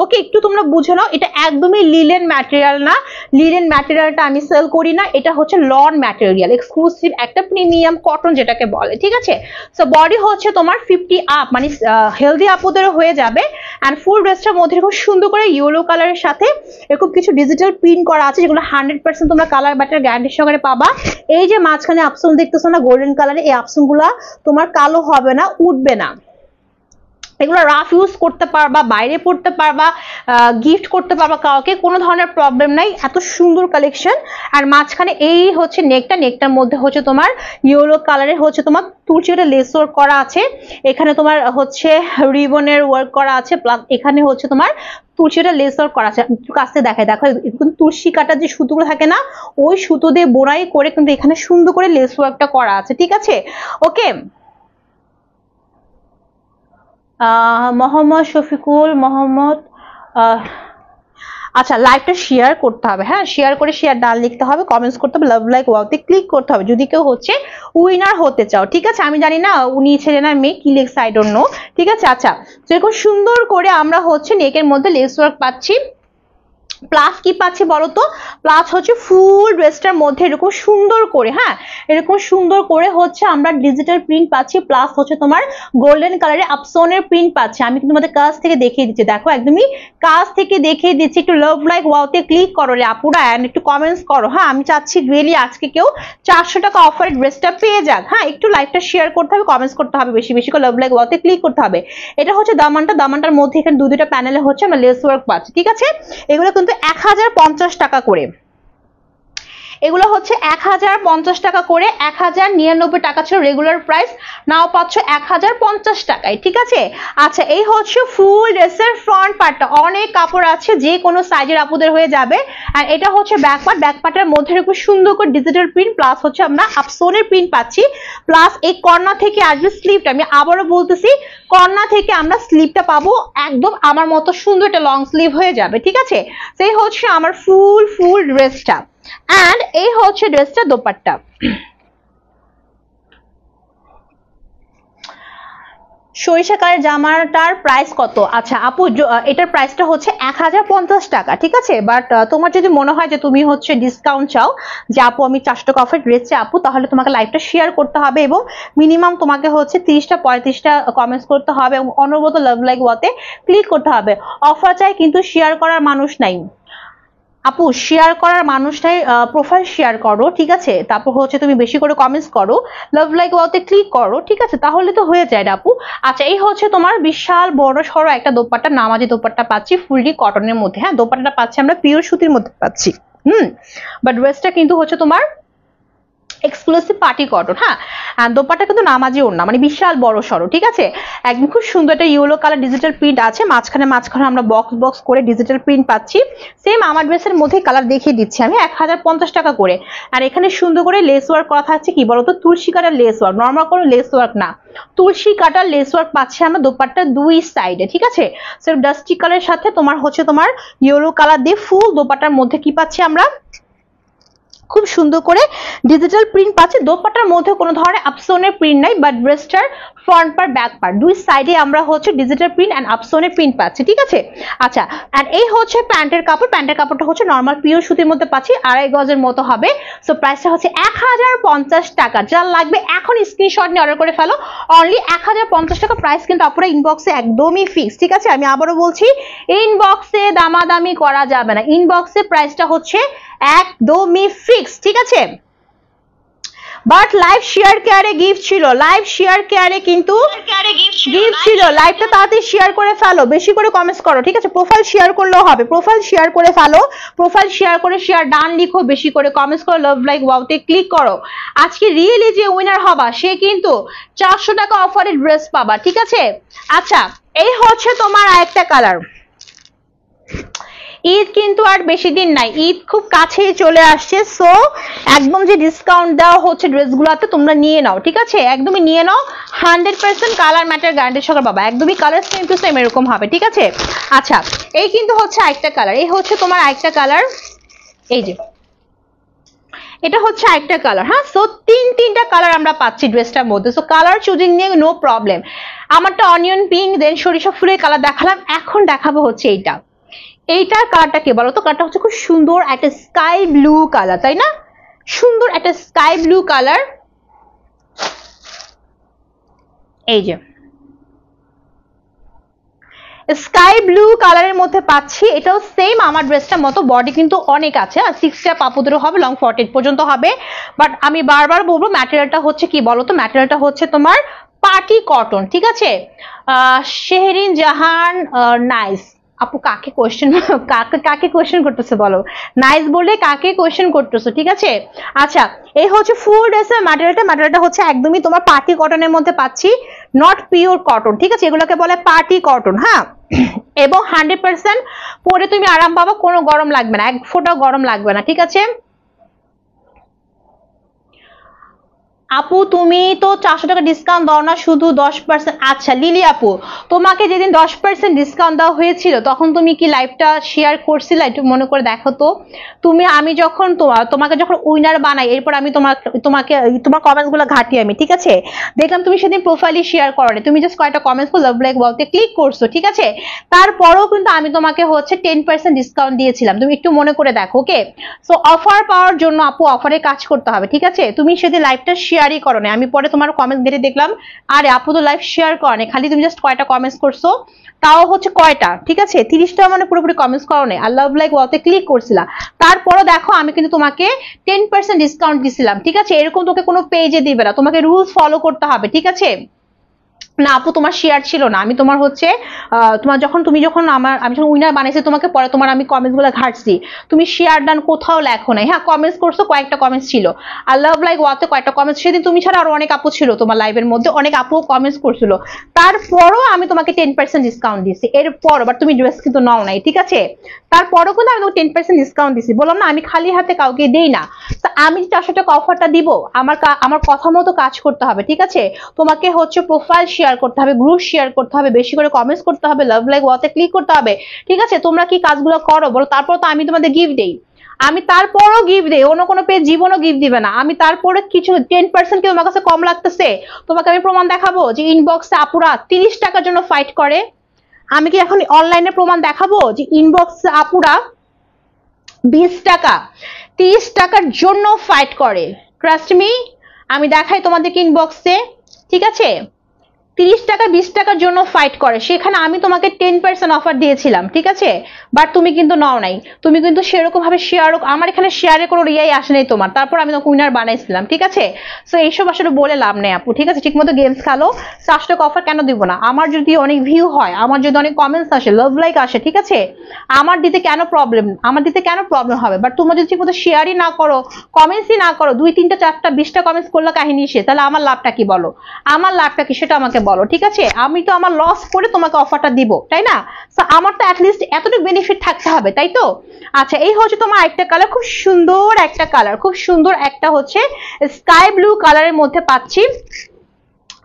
ওকে একটু তোমরা বুঝে নাও, এটা একদমই লিলেন ম্যাটেরিয়াল না, লিলেন ম্যাটেরিয়ালটা আমি সেল করি না, এটা হচ্ছে লন ম্যাটেরিয়াল, এক্সক্লুসিভ একটা প্রিমিয়াম কটন যেটাকে বলে, ঠিক আছে? সো বডি হচ্ছে তোমার 50 আপ, মানে হেলদি আপুদের হয়ে যাবে। অ্যান্ড ফুল ড্রেসটার মধ্যে খুব সুন্দর করে ইয়েলো কালারের সাথে এরকম কিছু ডিজিটাল প্রিন্ট করা আছে, যেগুলো 100% তোমরা কালার ব্যাটার গ্যারান্টির সঙ্গে পাবা। এই যে মাঝখানে আপসন দেখতেছো না গোল্ডেন কালারে, এই আপসন গুলা তোমার কালো হবে না, উঠবে না, এগুলো রাফ ইউজ করতে পারবা, বাইরে পড়তে পারবা, গিফট করতে পারবা কাউকে, কোনো ধরনের প্রবলেম নাই, এত সুন্দর কালেকশন। আর মাঝখানে এই হচ্ছে নেকটার মধ্যে হচ্ছে তোমার ইয়েলো কালারের হচ্ছে তোমার তুলচিটা লেস ওয়ার্ক করা আছে, এখানে তোমার হচ্ছে রিবনের ওয়ার্ক করা আছে, প্লাস এখানে হচ্ছে তোমার তুলসিটা লেস ওয়ার্ক করা আছে। একটু কাছে দেখায়, দেখো তুলসী কাটার যে সুতোগুলো থাকে না, ওই সুতো দিয়ে বোনাই করে কিন্তু এখানে সুন্দর করে লেস ওয়ার্কটা করা আছে, ঠিক আছে? ওকে মোহাম্মদ শফিকুল মোহাম্মদ, আচ্ছা লাইভটা শেয়ার করতে হবে, হ্যাঁ শেয়ার করে শেয়ার ডান লিখতে হবে, কমেন্টস করতে হবে, লাভ লাইক ওয়াওতে ক্লিক করতে হবে যদি কেউ হচ্ছে উইনার হতে চাও, ঠিক আছে? আমি জানি না উনি ছেলে না মেয়ে, কি লেখছে আই ডোন্ট নো, ঠিক আছে? আচ্ছা যেরকম সুন্দর করে আমরা হচ্ছে নেকের মধ্যে লেস ওয়ার্ক পাচ্ছি, প্লাস কি পাচ্ছি বলতো, প্লাস হচ্ছে ফুল ড্রেসটার মধ্যে এরকম সুন্দর করে, হ্যাঁ এরকম সুন্দর করে হচ্ছে আমরা ডিজিটাল প্রিন্ট পাচ্ছি, প্লাস হচ্ছে তোমার গোল্ডেন কালারে আপসনের প্রিন্ট পাচ্ছি। আমি কিন্তু তোমাদের কাছ থেকে দেখিয়ে দিচ্ছি, দেখো একদমই কাছ থেকে দেখিয়ে দিচ্ছি। একটু লাভ লাইক ওয়াওতে ক্লিক করো রে আপুরা, এন্ড একটু কমেন্টস করো, হ্যাঁ আমি চাচ্ছি রিয়েলি আজকে কেউ 400 টাকা অফারের ড্রেসটা পেয়ে যাক। হ্যাঁ একটু লাইভটা শেয়ার করতে হবে, কমেন্টস করতে হবে, বেশি বেশি করে লাভ লাইক ওয়াওতে ক্লিক করতে হবে। এটা হচ্ছে দামানটার মধ্যে এখানে দুইটা প্যানেলে হচ্ছে আমরা লেস ওয়ার্ক পাচ্ছি, ঠিক আছে? এগুলো কিন্তু 1050 টাকা করে, এগুলো হচ্ছে 1050 টাকা করে, 1099 টাকা ছিল রেগুলার প্রাইস, নাও পাচ্ছ 1050 টাকায়, ঠিক আছে। আচ্ছা, এই হচ্ছে ফুল ড্রেসের ফ্রন্ট পার্টটা, অনেক কাপড় আছে, যে কোনো সাইজের আপুদের হয়ে যাবে। আর এটা হচ্ছে ব্যাক পার্ট, ব্যাক পার্টের মধ্যে খুব সুন্দর করে ডিজিটাল প্রিন্ট, প্লাস হচ্ছে আমরা আপসোনের প্রিন্ট পাচ্ছি, প্লাস এই কর্নার থেকে আসবে স্লিভটা। আমি আবারও বলতেছি, কর্নার থেকে আমরা স্লিভটা পাবো একদম আমার মতো সুন্দর একটা লং স্লিভ হয়ে যাবে, ঠিক আছে। সেই হচ্ছে আমার ফুল ড্রেসটা, এন্ড এই হচ্ছে ড্রেসটা দোপাট্টা। সরিষা কালার জামাটার প্রাইস কত? আচ্ছা আপু, এটার প্রাইসটা হচ্ছে 1050 টাকা, ঠিক আছে। বাট তোমার যদি মনে হয় যে তুমি হচ্ছে ডিসকাউন্ট চাও, যে আপু আমি 400 টাকা অফার ড্রেস চাই আপু, তাহলে তোমাকে লাইভটা শেয়ার করতে হবে এবং মিনিমাম তোমাকে হচ্ছে 30টা 35টা কমেন্টস করতে হবে এবং অনবরত লাভ লাইক ওয়াতে ক্লিক করতে হবে। অফার চাই কিন্তু শেয়ার করার মানুষ নাই আপু, শেয়ার করার মানুষটাই প্রোফাইল শেয়ার করো, ঠিক আছে। তারপর হচ্ছে তুমি বেশি করে কমেন্টস করো, লাভ লাইক ওয়াতে ক্লিক করো, ঠিক আছে, তাহলে তো হয়ে যায় আপু। আচ্ছা, এই হচ্ছে তোমার বিশাল বড় সড়ো একটা দোপাট্টা, নামাজি দোপাট্টা পাচ্ছি ফুললি কটনের মধ্যে। হ্যাঁ, দোপাট্টাটা পাচ্ছি আমরা পিওর সুতির মধ্যে পাচ্ছি, বাট ড্রেসটা কিন্তু হচ্ছে তোমার এক্সক্লুসিভ পার্টি কটন। হ্যাঁ, আর দোপাট্টা কিন্তু নামাজি ওড়না, মানে বিশাল বড় সড়ো, ঠিক আছে। একদম খুব সুন্দর একটা ইয়েলো কালার ডিজিটাল প্রিন্ট আছে, মাঝখানে আমরা বক্স করে ডিজিটাল প্রিন্ট পাচ্ছি। সেম আমার ড্রেসের মধ্যে কালার দেখিয়ে দিচ্ছি আমি, 1050 টাকা করে। আর এখানে সুন্দর করে লেস ওয়ার্ক করা থাকছে, কি বলতো, তুলসী কাটার লেস ওয়ার্ক, নর্মাল কোনো লেস ওয়ার্ক না, তুলসী কাটার লেস ওয়ার্ক পাচ্ছি আমরা দোপাট্টার দুই সাইডে, ঠিক আছে। সো ডাস্টি কালারের সাথে তোমার হচ্ছে তোমার ইয়েলো কালার দিয়ে ফুল দোপাট্টার মধ্যে কি পাচ্ছি আমরা, খুব সুন্দর করে ডিজিটাল প্রিন্ট পাচ্ছি। দোপাট্টার মধ্যে কোনো ধরনের আপসোনের প্রিন্ট নাই, বাট ড্রেসটার ফ্রন্ট পার্ট ব্যাক পার্ট দুই সাইডে আমরা হচ্ছে ডিজিটাল প্রিন্ট এন্ড আপসোনের প্রিন্ট পাচ্ছি, ঠিক আছে। আচ্ছা, আর এই হচ্ছে প্যান্টের কাপড়, প্যান্টের কাপড়টা হচ্ছে নর্মাল পিওর সুতির মধ্যে পাচ্ছি, 2.5 গজের মতো হবে। সো প্রাইসটা হচ্ছে 1050 টাকা। যা লাগবে এখন স্ক্রিনশট নিয়ে অর্ডার করে ফেলো, অনলি 1050 টাকা প্রাইস, কিন্তু আপনারা ইনবক্সে একদমই ফিক্স, ঠিক আছে। আমি আবারও বলছি, ইনবক্সে দামাদামি করা যাবে না, ইনবক্সে প্রাইসটা হচ্ছে একদমই ফিক্স, ঠিক আছে। বাট লাইভ শেয়ার কেয়ারে গিফট ছিল, লাইভ শেয়ার কেয়ারে কিন্তু গিফট ছিল। লাইভটা তাড়াতাড়ি শেয়ার করে ফেলো, বেশি করে কমেন্টস করো, ঠিক আছে। প্রোফাইল শেয়ার করলেও হবে, প্রোফাইল শেয়ার করে ফেলো, প্রোফাইল শেয়ার করে শেয়ার ডান লিখো, বেশি করে কমেন্টস করো, লাভ লাইক ওয়াওতে ক্লিক করো। আজকে রিয়েলি যে উইনার হবা সে কিন্তু 400 টাকা অফারের ড্রেস পাবা, ঠিক আছে। আচ্ছা, এই হচ্ছে তোমার আরেকটা কালার। ঈদ কিন্তু আর বেশি দিন নাই, ঈদ খুব কাছেই চলে আসছে। সো একদম যে ডিসকাউন্ট দেওয়া হচ্ছে ড্রেসগুলোতে তোমরা নিয়ে নাও, ঠিক আছে, একদমই নিয়ে নাও। 100% কালার ম্যাটার গ্যারান্টি সহকারে পাবা, একদমই কালার সেম টু সেম এরকম হবে, ঠিক আছে। আচ্ছা, এই কিন্তু হচ্ছে আরেকটা কালার, এই হচ্ছে তোমার আরেকটা কালার, এই যে এটা হচ্ছে আরেকটা কালার। হ্যাঁ, সো তিনটা কালার আমরা পাচ্ছি ড্রেসটার মধ্যে। সো কালার চুজিং নিয়ে নো প্রবলেম। আমারটা অনিয়ন পিঙ্ক, দেন সরিষা ফুলের কালার দেখালাম, এখন দেখাবো হচ্ছে এইটার কালারটা কি বলো তো, কালারটা হচ্ছে খুব সুন্দর একটা স্কাই ব্লু কালার, তাই না, সুন্দর একটা স্কাই ব্লু কালার। এই যে স্কাই ব্লু কালারের মধ্যে পাচ্ছি, এটাও সেম আমার ড্রেসটার মতো, বডি কিন্তু অনেক আছে, আর 6টা পাপুদেরও হবে, লং 40 পর্যন্ত হবে। বাট আমি বারবার বলবো ম্যাটেরিয়ালটা হচ্ছে কি বলতো, ম্যাটেরিয়ালটা হচ্ছে তোমার পার্টি কটন, ঠিক আছে। শেহরিন জাহান নাইস আপু, কাকে কোয়েশ্চেন করতেছো বলো, নাইস বলে কাকে কোয়েশ্চেন করতেছো, ঠিক আছে। আচ্ছা, এই হচ্ছে ফুল ড্রেসের ম্যাটেরিয়ালটা হচ্ছে একদমই তোমার পার্টি কটনের মধ্যে পাচ্ছি, নট পিওর কটন, ঠিক আছে, এগুলোকে বলে পার্টি কটন। হ্যাঁ, এবং 100% পরে তুমি আরাম পাবা, কোনো গরম লাগবে না, এক ফোঁটাও গরম লাগবে না, ঠিক আছে। আপু তুমি তো 400 টাকা ডিসকাউন্ট দাও না, শুধু 10%। আচ্ছা লিলি আপু, তোমাকে যেদিন 10% ডিসকাউন্ট দেওয়া হয়েছিল তখন তুমি কি লাইভটা শেয়ার করছিলে, একটু মনে করে দেখো তো। আমি যখন তোমাকে যখন উইনার বানাই, এরপর আমি তোমাকে তোমার কমেন্টস গুলো ঘাটি আমি, ঠিক আছে, দেখলাম তুমি সেদিন প্রোফাইলে শেয়ার করো না, তুমি জাস্ট কয়েকটা কমেন্টস লাভ লাইক ওয়াওতে ক্লিক করছো, ঠিক আছে। তারপরেও কিন্তু আমি তোমাকে হচ্ছে 10% ডিসকাউন্ট দিয়েছিলাম, তুমি একটু মনে করে দেখো, ওকে। সো অফার পাওয়ার জন্য আপু অফারে কাজ করতে হবে, ঠিক আছে। তুমি সেদিন লাইভটা শেয়ারই করো না, আমি পরে তোমার কমেন্টস ঘেটে দেখলাম আরে আপু তো লাইভ শেয়ার করো না, খালি তুমি জাস্ট কয়টা কমেন্টস করছো, তাও হচ্ছে কয়টা, ঠিক আছে, 30টা মানে পুরোপুরি কমেন্টস করো না, আর লাভ লাইক ওয়াওতে ক্লিক করছিলা। তারপরও দেখো আমি কিন্তু তোমাকে 10% ডিসকাউন্ট দিছিলাম, ঠিক আছে। এরকম তোকে কোনো পেজে দিবে না, তোমাকে রুলস ফলো করতে হবে, ঠিক আছে। না আপু তোমার শেয়ার ছিল না, আমি তোমার হচ্ছে তুমি যখন আমি যখন উইনার বানাইছি তোমাকে, পরে তোমার আমি কমেন্টস গুলো ঘাটছি, তুমি শেয়ার ডান কোথাও লেখো নাই। হ্যাঁ কমেন্টস করছো, কয়েকটা কমেন্টস ছিল, আর লাভ লাইক ওয়াতে কয়েকটা কমেন্টস, সেদিন তুমি ছাড়া আরো অনেক আপু ছিল তোমার লাইভের মধ্যে, অনেক আপু কমেন্টস করছিল, তারপরও আমি তোমাকে 10% ডিসকাউন্ট দিচ্ছি। এরপর আবার তুমি ড্রেস কিন্তু নাও নাই, ঠিক আছে, তারপরও কিন্তু আমি 10% ডিসকাউন্ট দিচ্ছি। বললাম না আমি খালি হাতে কাউকে দেই না, তো আমি 400 টাকা অফারটা দিব, আমার কথা মতো কাজ করতে হবে, ঠিক আছে। তোমাকে হচ্ছে প্রোফাইল শেয়ার করতে হবে, গ্রুপ শেয়ার করতে হবে, বেশি করে কমেন্টস করতে হবে, লাভ লাইক ওয়াতে ক্লিক করতে হবে, ঠিক আছে। তোমরা কি কাজগুলো করো বলো, তারপর তো আমি তোমাদের গিফট দেই, আমি তারপরও গিফট দেই, অন্য কোনো পেজ জীবনও গিফট দিবে না, আমি তারপরে কিছু 10% কি তোমার কাছে কম লাগতেছে, তোমাকে আমি প্রমাণ দেখাবো যে ইনবক্সে আপুরা 30 টাকার জন্য ফাইট করে। আমি কি এখন অনলাইনে প্রমাণ দেখাবো যে ইনবক্সে আপুরা 20 টাকা 30 টাকার জন্য ফাইট করে? ট্রাস্ট মি, আমি দেখাই তোমাদেরকে ইনবক্সে, ঠিক আছে। 30 টাকা 20 টাকার জন্য ফাইট করে, সেখানে আমি তোমাকে 10% অফার দিয়েছিলাম, ঠিক আছে, বাট তুমি কিন্তু নাও নাই, তুমি কিন্তু সেরকম ভাবে শেয়ার, আমার এখানে শেয়ারে কোনো রিয়াই আসে নাই তোমার, তারপর আমি তোমাকে উইনার বানাইছিলাম, ঠিক আছে। সো এইসব আসলে বলে লাভ নেই আপু, ঠিক আছে, ঠিক মতো গেমস খেলো। 400 টাকা অফার কেন দিব না? আমার যদি অনেক ভিউ হয়, আমার যদি অনেক কমেন্টস আসে, লাভ লাইক আসে, ঠিক আছে, আমার দিতে কেন প্রবলেম হবে? বাট তোমরা যদি ঠিক মতো শেয়ারই না করো, কমেন্টসই না করো, 2 3 4 20টা কমেন্টস করলে কাহিনী সে, তাহলে আমার লাভটা কি বলো? আমার লাভটা কি সেটা আমাকে বলো, ঠিক আছে। আমি তো আমার লস করে তোমাকে অফারটা দিব, তাই না? সো আমার তো অ্যাটলিস্ট এতটুকু বেনিফিট থাকতে হবে, তাই তো? আচ্ছা এই হচ্ছে তোমার একটা কালার, খুব সুন্দর একটা কালার, খুব সুন্দর একটা হচ্ছে স্কাই ব্লু কালারের মধ্যে পাচ্ছি।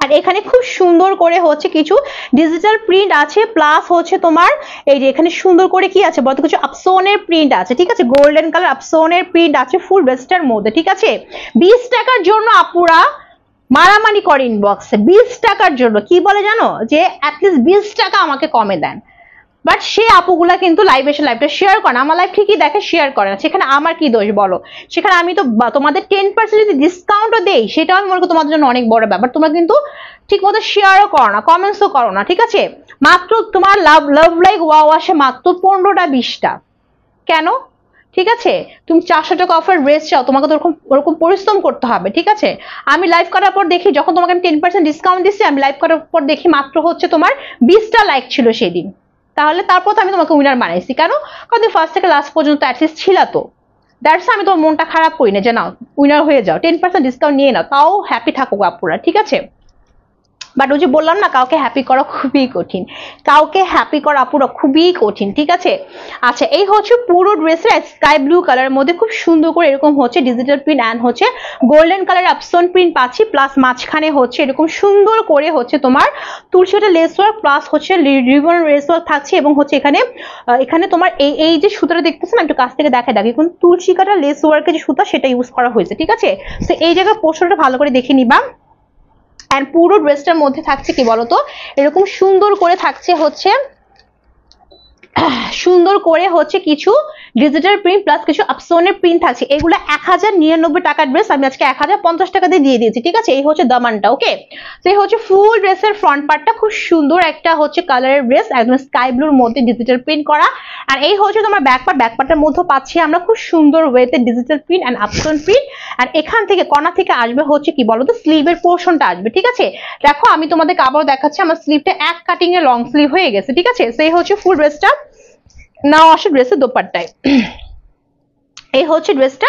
আর এখানে খুব সুন্দর করে হচ্ছে কিছু ডিজিটাল প্রিন্ট আছে, প্লাস হচ্ছে তোমার এই যে এখানে সুন্দর করে কি আছে বলতো, কিছু আপসোনের প্রিন্ট আছে, ঠিক আছে, গোল্ডেন কালার আপসোনের প্রিন্ট আছে ফুল ওয়েস্টার মধ্যে, ঠিক আছে। 20 টাকার জন্য আপুরা মারামারি করে ইনবক্সে, 20 টাকার জন্য কি বলে জানো, যে অ্যাটলিস্ট 20 টাকা আমাকে কমে দেন, বাট সে আপুগুলা কিন্তু লাইভ এসে লাইভটা শেয়ার করে না, আমার লাইভ ঠিকই দেখে শেয়ার করে না, সেখানে আমার কি দোষ বলো? সেখানে আমি তো তোমাদের 10% যদি ডিসকাউন্টও দেই, সেটাও আমি মনে করি তোমাদের জন্য অনেক বড় ব্যাপার, তোমরা কিন্তু ঠিক মতো শেয়ারও করো না, কমেন্টসও করো না, ঠিক আছে। মাত্র তোমার লাভ লাইক ওয়াও আসে মাত্র 15টা 20টা, কেন? ঠিক আছে, তুমি 400 টাকা অফার ড্রেস চাও, তোমাকে তো ওরকম পরিশ্রম করতে হবে, ঠিক আছে। আমি লাইভ করার পর দেখি, যখন তোমাকে আমি 10% ডিসকাউন্ট দিচ্ছি, আমি লাইভ করার পর দেখি মাত্র হচ্ছে তোমার 20টা লাইক ছিল সেদিন, তাহলে তারপর তো আমি তোমাকে উইনার বানাইছি কেন? কারণ তুমি ফার্স্ট থেকে লাস্ট পর্যন্ত অ্যাটলিস্ট ছিল, তো দ্যাটস আমি তোমার মনটা খারাপ করি না যে নাও উইনার হয়ে যাও, 10% ডিসকাউন্ট নিয়ে নাও, তাও হ্যাপি থাকো আপুরা, ঠিক আছে। বাট ওই যে বললাম না, কাউকে হ্যাপি করা খুবই কঠিন, কাউকে হ্যাপি করা পুরো খুবই কঠিন, ঠিক আছে। আচ্ছা এই হচ্ছে পুরো ড্রেসের স্কাই ব্লু কালারের মধ্যে খুব সুন্দর করে এরকম হচ্ছে ডিজিটাল প্রিন্ট অ্যান্ড হচ্ছে গোল্ডেন কালার আপসন প্রিন্ট পাচ্ছি, প্লাস মাঝখানে হচ্ছে এরকম সুন্দর করে হচ্ছে তোমার তুলসীটা লেস ওয়ার্ক, প্লাস হচ্ছে রিবন লেস ওয়ার্ক থাকছে, এবং হচ্ছে এখানে তোমার এই যে সুতাটা দেখতেছেন, একটু কাছ থেকে দেখা দেখি, এখন তুলসী কাটা লেস ওয়ার্কের যে সুতা সেটা ইউজ করা হয়েছে, ঠিক আছে। তো এই জায়গায় পোর্শনটা ভালো করে দেখে নিবা। এন্ড পুরো ড্রেসটার মধ্যে থাকছে কি বলতো, এরকম সুন্দর করে থাকছে হচ্ছে কিছু ডিজিটাল প্রিন্ট প্লাস কিছু আপসোনের প্রিন্ট থাকছে, এগুলো 1099 টাকার ড্রেস আমি আজকে 1050 টাকা দিয়ে দিয়েছি, ঠিক আছে। এই হচ্ছে দামানটা, ওকে। তো এই হচ্ছে ফুল ড্রেসের ফ্রন্ট পার্টটা, খুব সুন্দর একটা হচ্ছে কালারের ড্রেস, একদম স্কাই ব্লুর মধ্যে ডিজিটাল প্রিন্ট করা। আর এই হচ্ছে তোমার ব্যাক পার্টের মধ্যে পাচ্ছি আমরা খুব সুন্দর ওয়েতে ডিজিটাল প্রিন্ট এন্ড আপসন প্রিন্ট। আর এখান থেকে কর্নার থেকে আসবে হচ্ছে কি বলতো, স্লিভের পোর্শনটা আসবে, ঠিক আছে। দেখো আমি তোমাদেরকে আবার দেখাচ্ছি, আমার স্লিভটা এক কাটিং এ লং স্লিভ হয়ে গেছে, ঠিক আছে। সেই হচ্ছে ফুল ড্রেসটা। নাও আসে ড্রেসের দোপাট্টায়, এই হচ্ছে ড্রেসটা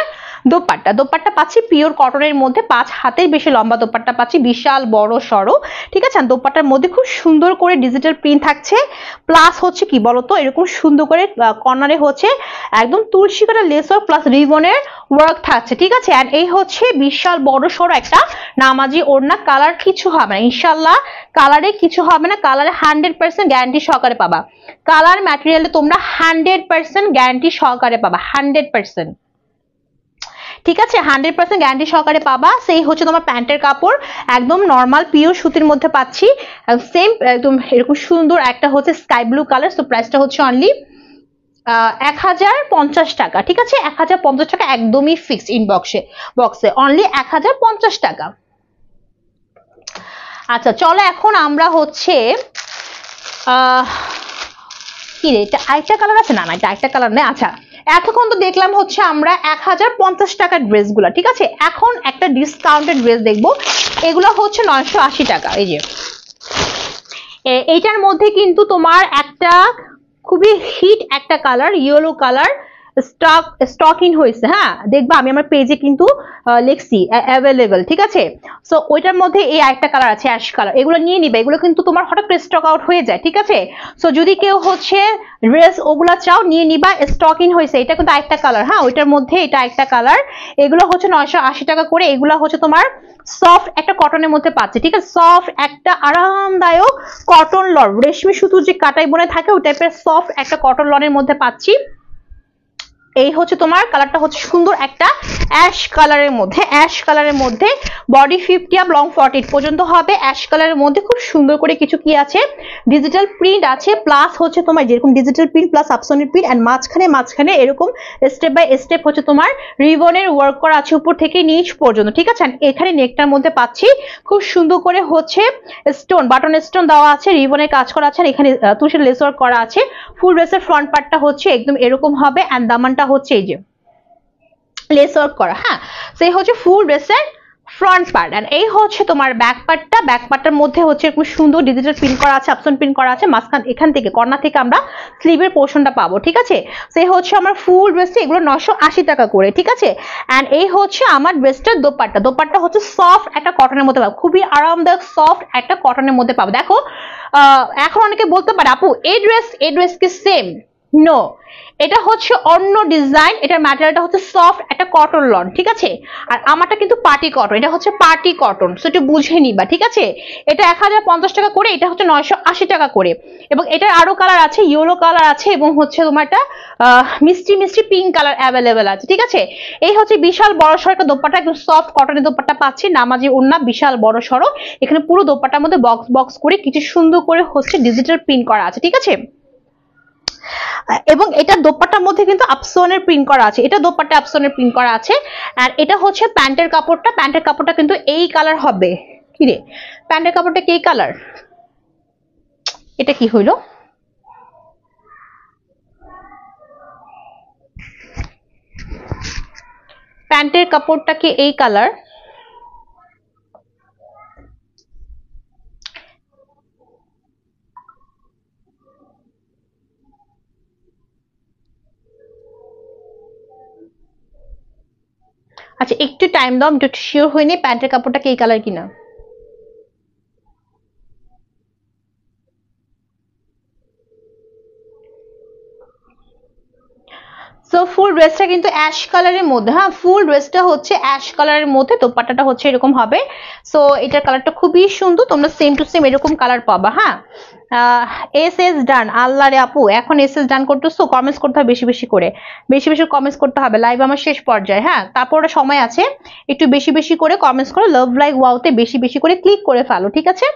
দোপাট্টা পাচ্ছি পিওর কটনের মধ্যে, 5 হাতের বেশি লম্বা দোপাট্টা পাচ্ছি, বিশাল বড় সরো, ঠিক আছে। দোপাট্টার মধ্যে খুব সুন্দর করে ডিজিটাল প্রিন্ট থাকছে, প্লাস হচ্ছে কি বলতো এরকম সুন্দর করে কর্নারে হচ্ছে একদম তুলসী কাটা লেস ওয়ার্ক প্লাস রিবনের ওয়ার্ক থাকছে, ঠিক আছে। আর এই হচ্ছে বিশাল বড় সরো একটা নামাজি ওড়না, কালার কিছু হবে না ইনশাল্লাহ, কালারে কিছু হবে না, কালারে 100% গ্যারান্টি সহকারে পাবা, কালার ম্যাটেরিয়ালে তোমরা 100% গ্যারান্টি সহকারে পাবা, 100%, ঠিক আছে, 100% গ্যারান্টি সহকারে পাবা। সেই হচ্ছে তোমার প্যান্টের কাপড়, একদম নর্মাল পিওর সুতির মধ্যে পাচ্ছি, সেম একদম এরকম সুন্দর একটা হচ্ছে স্কাই ব্লু কালার। তো প্রাইসটা হচ্ছে অনলি 1050 টাকা, ঠিক আছে, 1050 টাকা একদমই ফিক্সড, বক্সে অনলি 1050 টাকা। আচ্ছা চলো এখন আমরা হচ্ছে কি রে, এটা আরেকটা কালার আছে, না এটা আরেকটা কালার নেই। আচ্ছা এতক্ষণ তো দেখলাম হচ্ছে আমরা 1050 টাকার ড্রেসগুলো, ঠিক আছে। এখন একটা ডিসকাউন্টেড ড্রেস দেখবো, এগুলো হচ্ছে 980 টাকা, এই যে এইটার মধ্যে কিন্তু তোমার একটা খুবই হিট একটা colour, yellow colour stock in হয়েছে। হ্যাঁ, দেখবা আমি আমার পেজে কিন্তু লিখছি অ্যাভেলেবল, ঠিক আছে। সো ওইটার মধ্যে এই একটা কালার আছে অ্যাশ কালার, এগুলো নিয়ে নিবে, এগুলো কিন্তু তোমার হঠাৎ করে স্টক আউট হয়ে যায়, ঠিক আছে। সো যদি কেউ হচ্ছে ড্রেস ওগুলা চাও নিয়ে নিবা, স্টক ইন হয়েছে। এটা কিন্তু একটা কালার, হ্যাঁ ওইটার মধ্যে এটা একটা কালার। এগুলো হচ্ছে 980 টাকা করে। এগুলো হচ্ছে তোমার সফট একটা কটনের মধ্যে পাচ্ছে, ঠিক আছে। সফট একটা আরামদায়ক কটন লন, রেশমি সুতো যে কাটাই বনে থাকে ওই টাইপের সফট একটা কটন লনের মধ্যে পাচ্ছি। এই হচ্ছে তোমার কালারটা হচ্ছে সুন্দর একটা অ্যাশ কালারের মধ্যে, অ্যাশ কালারের মধ্যে বডি 50 আপ লং 40 পর্যন্ত হবে। অ্যাশ কালারের মধ্যে খুব সুন্দর করে কিছু কি আছে, ডিজিটাল প্রিন্ট আছে, প্লাস হচ্ছে তোমার যেরকম ডিজিটাল প্রিন্ট প্লাস আপসনের প্রিন্ট, এন্ড মাঝখানে এরকম স্টেপ বাই স্টেপ হচ্ছে তোমার রিবনের ওয়ার্ক করা আছে উপর থেকে নিচ পর্যন্ত, ঠিক আছে। এখানে নেকটার মধ্যে পাচ্ছি খুব সুন্দর করে হচ্ছে স্টোন, বাটন স্টোন দেওয়া আছে, রিবনের কাজ করা আছে, এখানে তুষের লেস ওয়ার্ক করা আছে। ফুল ড্রেসের ফ্রন্ট পার্টটা হচ্ছে একদম এরকম হবে, এন্ড দামানটা হচ্ছে এই যে লেস ওয়ার্ক করা। হ্যাঁ, সেই হচ্ছে ফুল ড্রেসের ফ্রন্ট পার্ট। এন্ড এই হচ্ছে তোমার ব্যাক পার্টটা, ব্যাক পার্টটার মধ্যে হচ্ছে খুব সুন্দর ডিজিটাল প্রিন্ট করা আছে, আপসন প্রিন্ট করা আছে। মাঝখান এখান থেকে কর্নার থেকে আমরা স্লিভের পোর্শনটা পাবো, ঠিক আছে। সেই হচ্ছে আমার ফুল ড্রেসটা, এগুলো 980 টাকা করে, ঠিক আছে। এন্ড এই হচ্ছে আমার ড্রেসটার দোপাট্টা, দোপাট্টা হচ্ছে সফট একটা কটনের মধ্যে পাবো, খুবই আরামদায়ক সফট একটা কটনের মধ্যে পাবো। দেখো এখন অনেকে বলতে পারে আপু এই ড্রেস কি সেম? নো, এটা হচ্ছে অন্য ডিজাইন, এটার ম্যাটেরিয়ালটা হচ্ছে সফট একটা কটন লন, ঠিক আছে। আর আমারটা কিন্তু পার্টি কটন, এটা হচ্ছে পার্টি কটন, সো একটু বুঝে নিবা, ঠিক আছে। এটা 1050 টাকা করে, এটা হচ্ছে 980 টাকা করে। এবং এটার আরো কালার আছে, ইয়েলো কালার আছে, এবং হচ্ছে তোমার একটা মিষ্টি মিষ্টি পিঙ্ক কালার অ্যাভেলেবেল আছে, ঠিক আছে। এই হচ্ছে বিশাল বড় সড়ো একটা দোপাট্টা, একদম সফট কটনের দোপাট্টা পাচ্ছি, নামাজি ওড়না, বিশাল বড় সড়ো। এখানে পুরো দোপাট্টার মধ্যে বক্স বক্স করে কিছু সুন্দর করে হচ্ছে ডিজিটাল প্রিন্ট করা আছে, ঠিক আছে। এবং এটা দোপাট্টার মধ্যে কিন্তু আপসনের প্রিন্ট করা আছে, এটা দোপাট্টা আপসনের প্রিন্ট করা আছে। আর এটা হচ্ছে প্যান্টের কাপড়টা, প্যান্টের কাপড়টা কিন্তু এই কালার হবে। কি রে, প্যান্টের কাপড়টা কি কালার? এটা কি হইলো? প্যান্টের কাপড়টা কি এই কালার? আচ্ছা একটু টাইম দাও, আমি একটু শিওর হইনি প্যান্টের কাপড়টা কি এই কালার কিনা। সো ফুল ড্রেসটা কিন্তু অ্যাশ কালারের মধ্যে, হ্যাঁ ফুল ড্রেসটা হচ্ছে অ্যাশ কালারের মধ্যে, দোপাট্টাটা হচ্ছে এরকম হবে। সো এটার কালারটা খুবই সুন্দর, তোমরা সেম টু সেম এরকম কালার পাবা। হ্যাঁ, এস ডান। আল্লাহ রে আপু, এখন এস ডান করতেছো, কমেন্টস করতে হবে বেশি বেশি করে, বেশি বেশি কমেন্টস করতে হবে, লাইভ আমার শেষ পর্যায়ে। হ্যাঁ, তারপরে সময় আছে, একটু বেশি বেশি করে কমেন্টস করো, লাভ লাইক ওয়াওতে বেশি বেশি করে ক্লিক করে ফেলো, ঠিক আছে।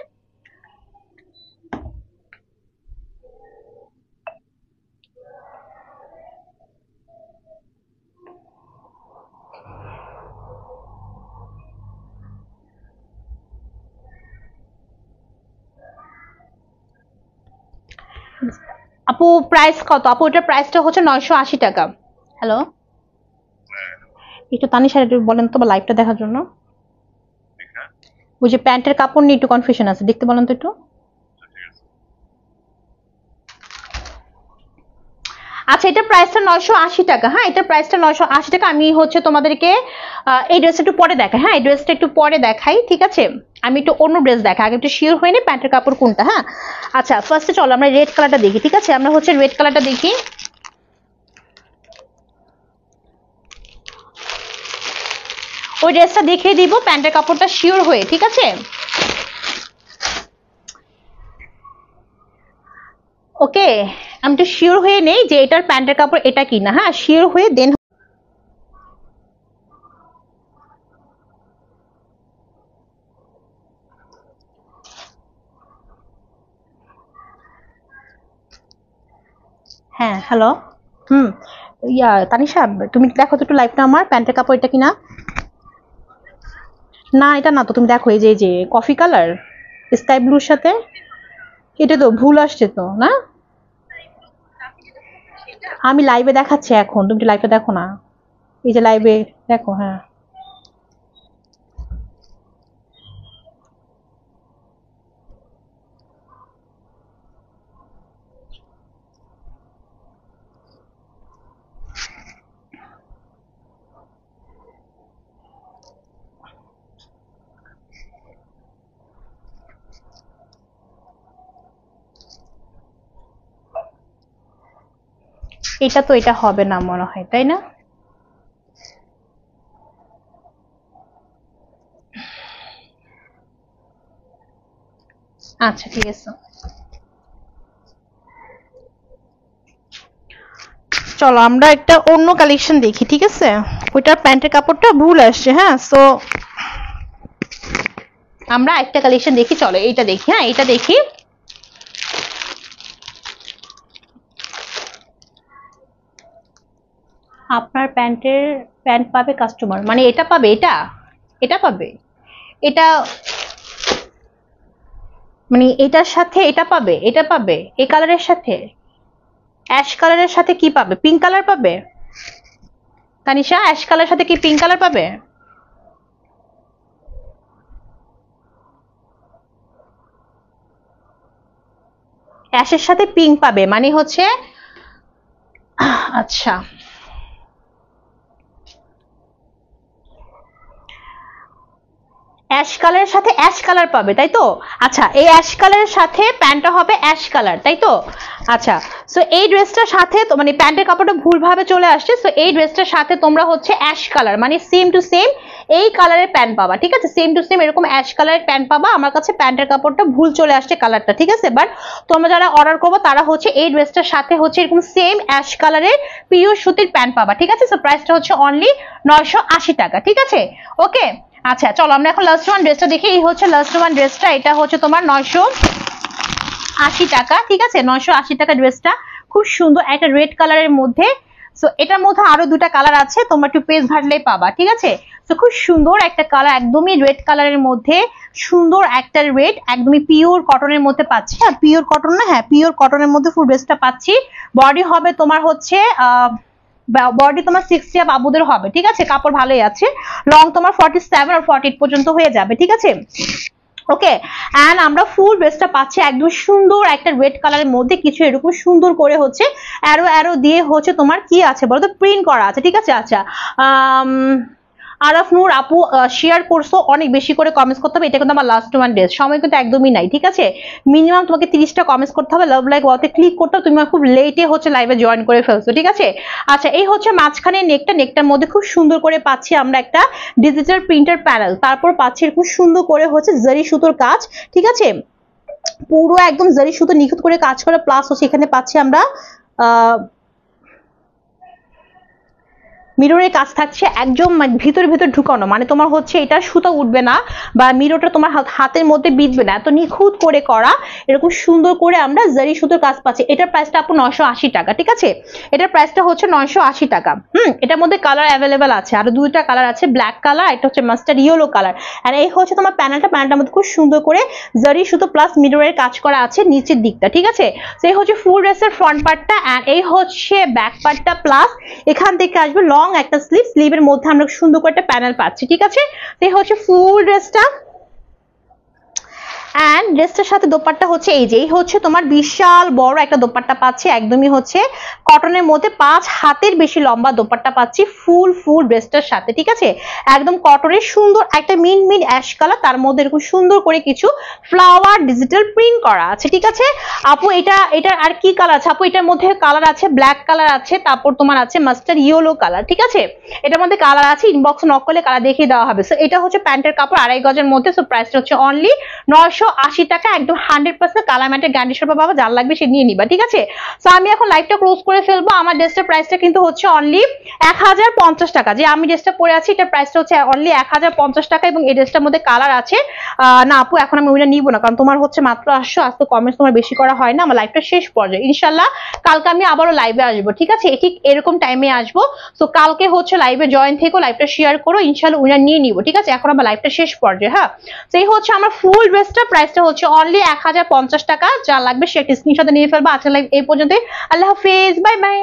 আপু প্রাইস কত? আপু এটার প্রাইসটা হচ্ছে 980 টাকা। হ্যালো, একটু তানিশা একটু বলেন তো লাইভটা দেখার জন্য। ওই যে প্যান্টের কাপড় নিয়ে একটু কনফিউশন আছে, দেখতে বলেন তো একটু। আচ্ছা এটার প্রাইসটা 980 টাকা। হ্যাঁ, এটার প্রাইসটা 980 টাকা। আমি হচ্ছে তোমাদেরকে এই ড্রেসটা একটু পরে দেখাই। হ্যাঁ, এই ড্রেসটা একটু পরে দেখাই, ঠিক আছে। আমি একটু অন্য ড্রেস দেখাই, আগে একটু শিওর হয়নি প্যান্টের কাপড় কোনটা। হ্যাঁ, আচ্ছা ফার্স্টে চলো আমরা রেড কালারটা দেখি, ঠিক আছে। আমরা হচ্ছে রেড কালারটা দেখি। ওই ড্রেসটা দেখিয়ে দিব প্যান্টের কাপড়টা শিওর হয়ে, ঠিক আছে। ওকে, আমি একটু শিওর হয়ে নেই যে এটার প্যান্টের কাপড় এটা কিনা। হ্যাঁ, শিওর হয়ে দেন। হ্যাঁ হ্যালো, হুম, তানিশা তুমি দেখো তো একটু লাইভটা, আমার প্যান্টের কাপড় এটা কিনা। না এটা না তো, তুমি দেখো এই যে কফি কালার স্কাই ব্লুর সাথে, এটা তো ভুল আসছে তো না। আমি লাইভে দেখাচ্ছি এখন, তুমি লাইভটা দেখো না, এই যে লাইভে দেখো। হ্যাঁ, এটা তো এটা হবে না মনে হয়, তাই না? আচ্ছা ঠিক আছে, চলো আমরা একটা অন্য কালেকশন দেখি, ঠিক আছে? ওইটার প্যান্টের কাপড়টা ভুল আসছে, হ্যাঁ। সো আমরা একটা কালেকশন দেখি, চলো এইটা দেখি। হ্যাঁ এটা দেখি। আপনার প্যান্ট পাবে কাস্টমার, মানে এটা পাবে, এটা পাবে, এটা মানে এটার সাথে এটা পাবে, এটা পাবে এই কালারের সাথে, অ্যাশ কালারের সাথে কি পাবে? পিঙ্ক কালার পাবে তানিশা? অ্যাশ কালারের সাথে কি পিঙ্ক কালার পাবে? অ্যাশের সাথে পিঙ্ক পাবে মানে হচ্ছে, আচ্ছা অ্যাশ কালারের সাথে অ্যাশ কালার পাবে, তাই তো? আচ্ছা এই অ্যাশ কালারের সাথে প্যান্টটা হবে অ্যাশ কালার, তাই তো? আচ্ছা সো এই ড্রেসটার সাথে তো মানে প্যান্টের কাপড়টা ভুলভাবে চলে আসছে। সো এই ড্রেসটার সাথে তোমরা হচ্ছে অ্যাশ কালার মানে সেম টু সেম এই কালারের প্যান্ট পাবা, ঠিক আছে? সেম টু সেম এরকম অ্যাশ কালারের প্যান্ট পাবা। আমার কাছে প্যান্টের কাপড়টা ভুল চলে আসছে কালারটা, ঠিক আছে? বাট তোমরা যারা অর্ডার করবো তারা হচ্ছে এই ড্রেসটার সাথে হচ্ছে এরকম সেম অ্যাশ কালারের পিওর সুতির প্যান্ট পাবা, ঠিক আছে? সো প্রাইসটা হচ্ছে অনলি 980 টাকা, ঠিক আছে? ওকে আচ্ছা চলো আমরা এখন লাস্ট ওয়ান ড্রেসটা দেখি। এই হচ্ছে লাস্ট ওয়ান ড্রেসটা, এটা হচ্ছে তোমার 980 টাকা, ঠিক আছে? 980 টাকা ড্রেসটা খুব সুন্দর একটা রেড কালারের মধ্যে। সো এটার মধ্যে আরো দুটা কালার আছে, তোমরা একটু পেজ ঘাটলেই পাবা, ঠিক আছে? তো খুব সুন্দর একটা কালার, একদমই রেড কালারের মধ্যে, সুন্দর একটা রেড, একদমই পিওর কটনের মধ্যে পাচ্ছি। হ্যাঁ পিওর কটন না, হ্যাঁ পিওর কটনের মধ্যে ফুল ড্রেসটা পাচ্ছি। বডি হবে তোমার হচ্ছে বডি তোমার 60 বাবুদের হবে, ঠিক আছে? কাপড় ভালোই আছে। লং তোমার 47 আর 48 পর্যন্ত হয়ে যাবে, ঠিক আছে? ওকে এন্ড আমরা ফুল ড্রেসটা পাচ্ছি একদম সুন্দর একটা রেড কালারের মধ্যে, কিছু এরকম সুন্দর করে হচ্ছে অ্যারো অ্যারো দিয়ে হচ্ছে তোমার কি আছে বলো তো, প্রিন্ট করা আছে, ঠিক আছে? আচ্ছা আরাফ নূর আপু শেয়ার করছো, অনেক বেশি করে কমেন্টস করতে হবে। এটা কিন্তু আমার লাস্ট ওয়ান ড্রেস, সময় কিন্তু একদমই নাই, ঠিক আছে? মিনিমাম তোমাকে 30টা কমেন্টস করতে হবে, লাভ লাইক ওয়াতে ক্লিক করতে হবে। তুমি খুব লেটে হচ্ছে লাইভে জয়েন করে ফেলছো, ঠিক আছে? আচ্ছা এই হচ্ছে মাঝখানে নেকটার মধ্যে খুব সুন্দর করে পাচ্ছি আমরা একটা ডিজিটাল প্রিন্টার প্যানেল, তারপর পাচ্ছি খুব সুন্দর করে হচ্ছে জরি সুতোর কাজ, ঠিক আছে? পুরো একদম জরি সুতো নিখুঁত করে কাজ করা, প্লাস হচ্ছে এখানে পাচ্ছি আমরা মিররের কাজ থাকছে একদম ভিতরে ভিতরে ঢুকানো, মানে তোমার হচ্ছে এটা সুতা উঠবে না বা মিররটা তোমার হাতের মধ্যে বিঁধবে না, এত নিখুঁত করে করা, এরকম সুন্দর করে আমরা জারি সুতোর কাজ পাচ্ছি। এটার প্রাইসটা আপু 980 টাকা, ঠিক আছে? এটার প্রাইসটা হচ্ছে 980 টাকা। এটার মধ্যে কালার অ্যাভেলেবেল আছে, আর দুইটা কালার আছে, ব্ল্যাক কালার, এটা হচ্ছে মাস্টার্ড ইয়েলো কালার। আর এই হচ্ছে তোমার প্যানেলটার মধ্যে খুব সুন্দর করে জারি সুতো প্লাস মিররের কাজ করা আছে নিচের দিকটা, ঠিক আছে? তো এই হচ্ছে ফুল ড্রেসের ফ্রন্ট পার্টটা, আর এই হচ্ছে ব্যাক পার্টটা, প্লাস এখান থেকে আসবে লং একটা স্লিভের মধ্যে আমরা সুন্দর করে একটা প্যানেল পাচ্ছি, ঠিক আছে? তো এই হচ্ছে ফুল ড্রেসটা। এন্ড ড্রেসটার সাথে দোপাট্টা হচ্ছে এই যে, এই হচ্ছে তোমার বিশাল বড় একটা দোপাট্টা পাচ্ছি, একদমই হচ্ছে কটনের মধ্যে 5 হাতের বেশি লম্বা দোপাট্টা পাচ্ছি ফুল ড্রেসটার সাথে, ঠিক আছে? একদম কটনের সুন্দর একটা মিন অ্যাশ কালার, তার মধ্যে এরকম সুন্দর করে কিছু ফ্লাওয়ার ডিজিটাল প্রিন্ট করা আছে, ঠিক আছে? আপু এটা আর কি কালার আছে? আপু এটার মধ্যে কালার আছে, ব্ল্যাক কালার আছে, তারপর তোমার আছে মাস্টার্ড ইয়েলো কালার, ঠিক আছে? এটার মধ্যে কালার আছে, ইনবক্স নক করলে কালার দেখিয়ে দেওয়া হবে। সো এটা হচ্ছে প্যান্টের কাপড় 2.5 গজের মধ্যে। সো প্রাইসটা হচ্ছে অনলি 980 টাকা, একদম 100% কালার ম্যাটের গ্যারান্টি সহ পাবা, যার লাগবে সে নিয়ে নিবা, ঠিক আছে? সো আমি এখন লাইভটা ক্লোজ করে ফেলবো। আমার ড্রেসটার প্রাইসটা কিন্তু হচ্ছে অনলি 1050 টাকা। যে আমি ড্রেসটা পরে আছি এটার প্রাইসটা হচ্ছে অনলি 1050 টাকা, এবং এই ড্রেসটার মধ্যে কালার আছে। না আপু এখন আমি ওইটা নিব না, কারণ তোমার হচ্ছে মাত্র আসছো, আজ তো কমেন্টস তোমার বেশি করা হয় না। আমার লাইভটা শেষ পর্যায়ে, ইনশাল্লাহ কালকে আমি আবারও লাইভে আসবো, ঠিক আছে? ঠিক এরকম টাইমে আসবো। সো কালকে হচ্ছে লাইভে জয়েন থেকো, লাইভটা শেয়ার করো, ইনশাল্লাহ উইনার নিয়ে নিব, ঠিক আছে? এখন আমার লাইভটা শেষ পর্যায়ে। হ্যাঁ তো এই হচ্ছে আমার ফুল ড্রেসটা, প্রাইসটা হচ্ছে অনলি 1050 টাকা। যা লাগবে সে একটা স্ক্রিনশট নিয়ে ফেলবা। আজকের লাইভ এই পর্যন্ত, আল্লাহ হাফেজ, বাই বাই।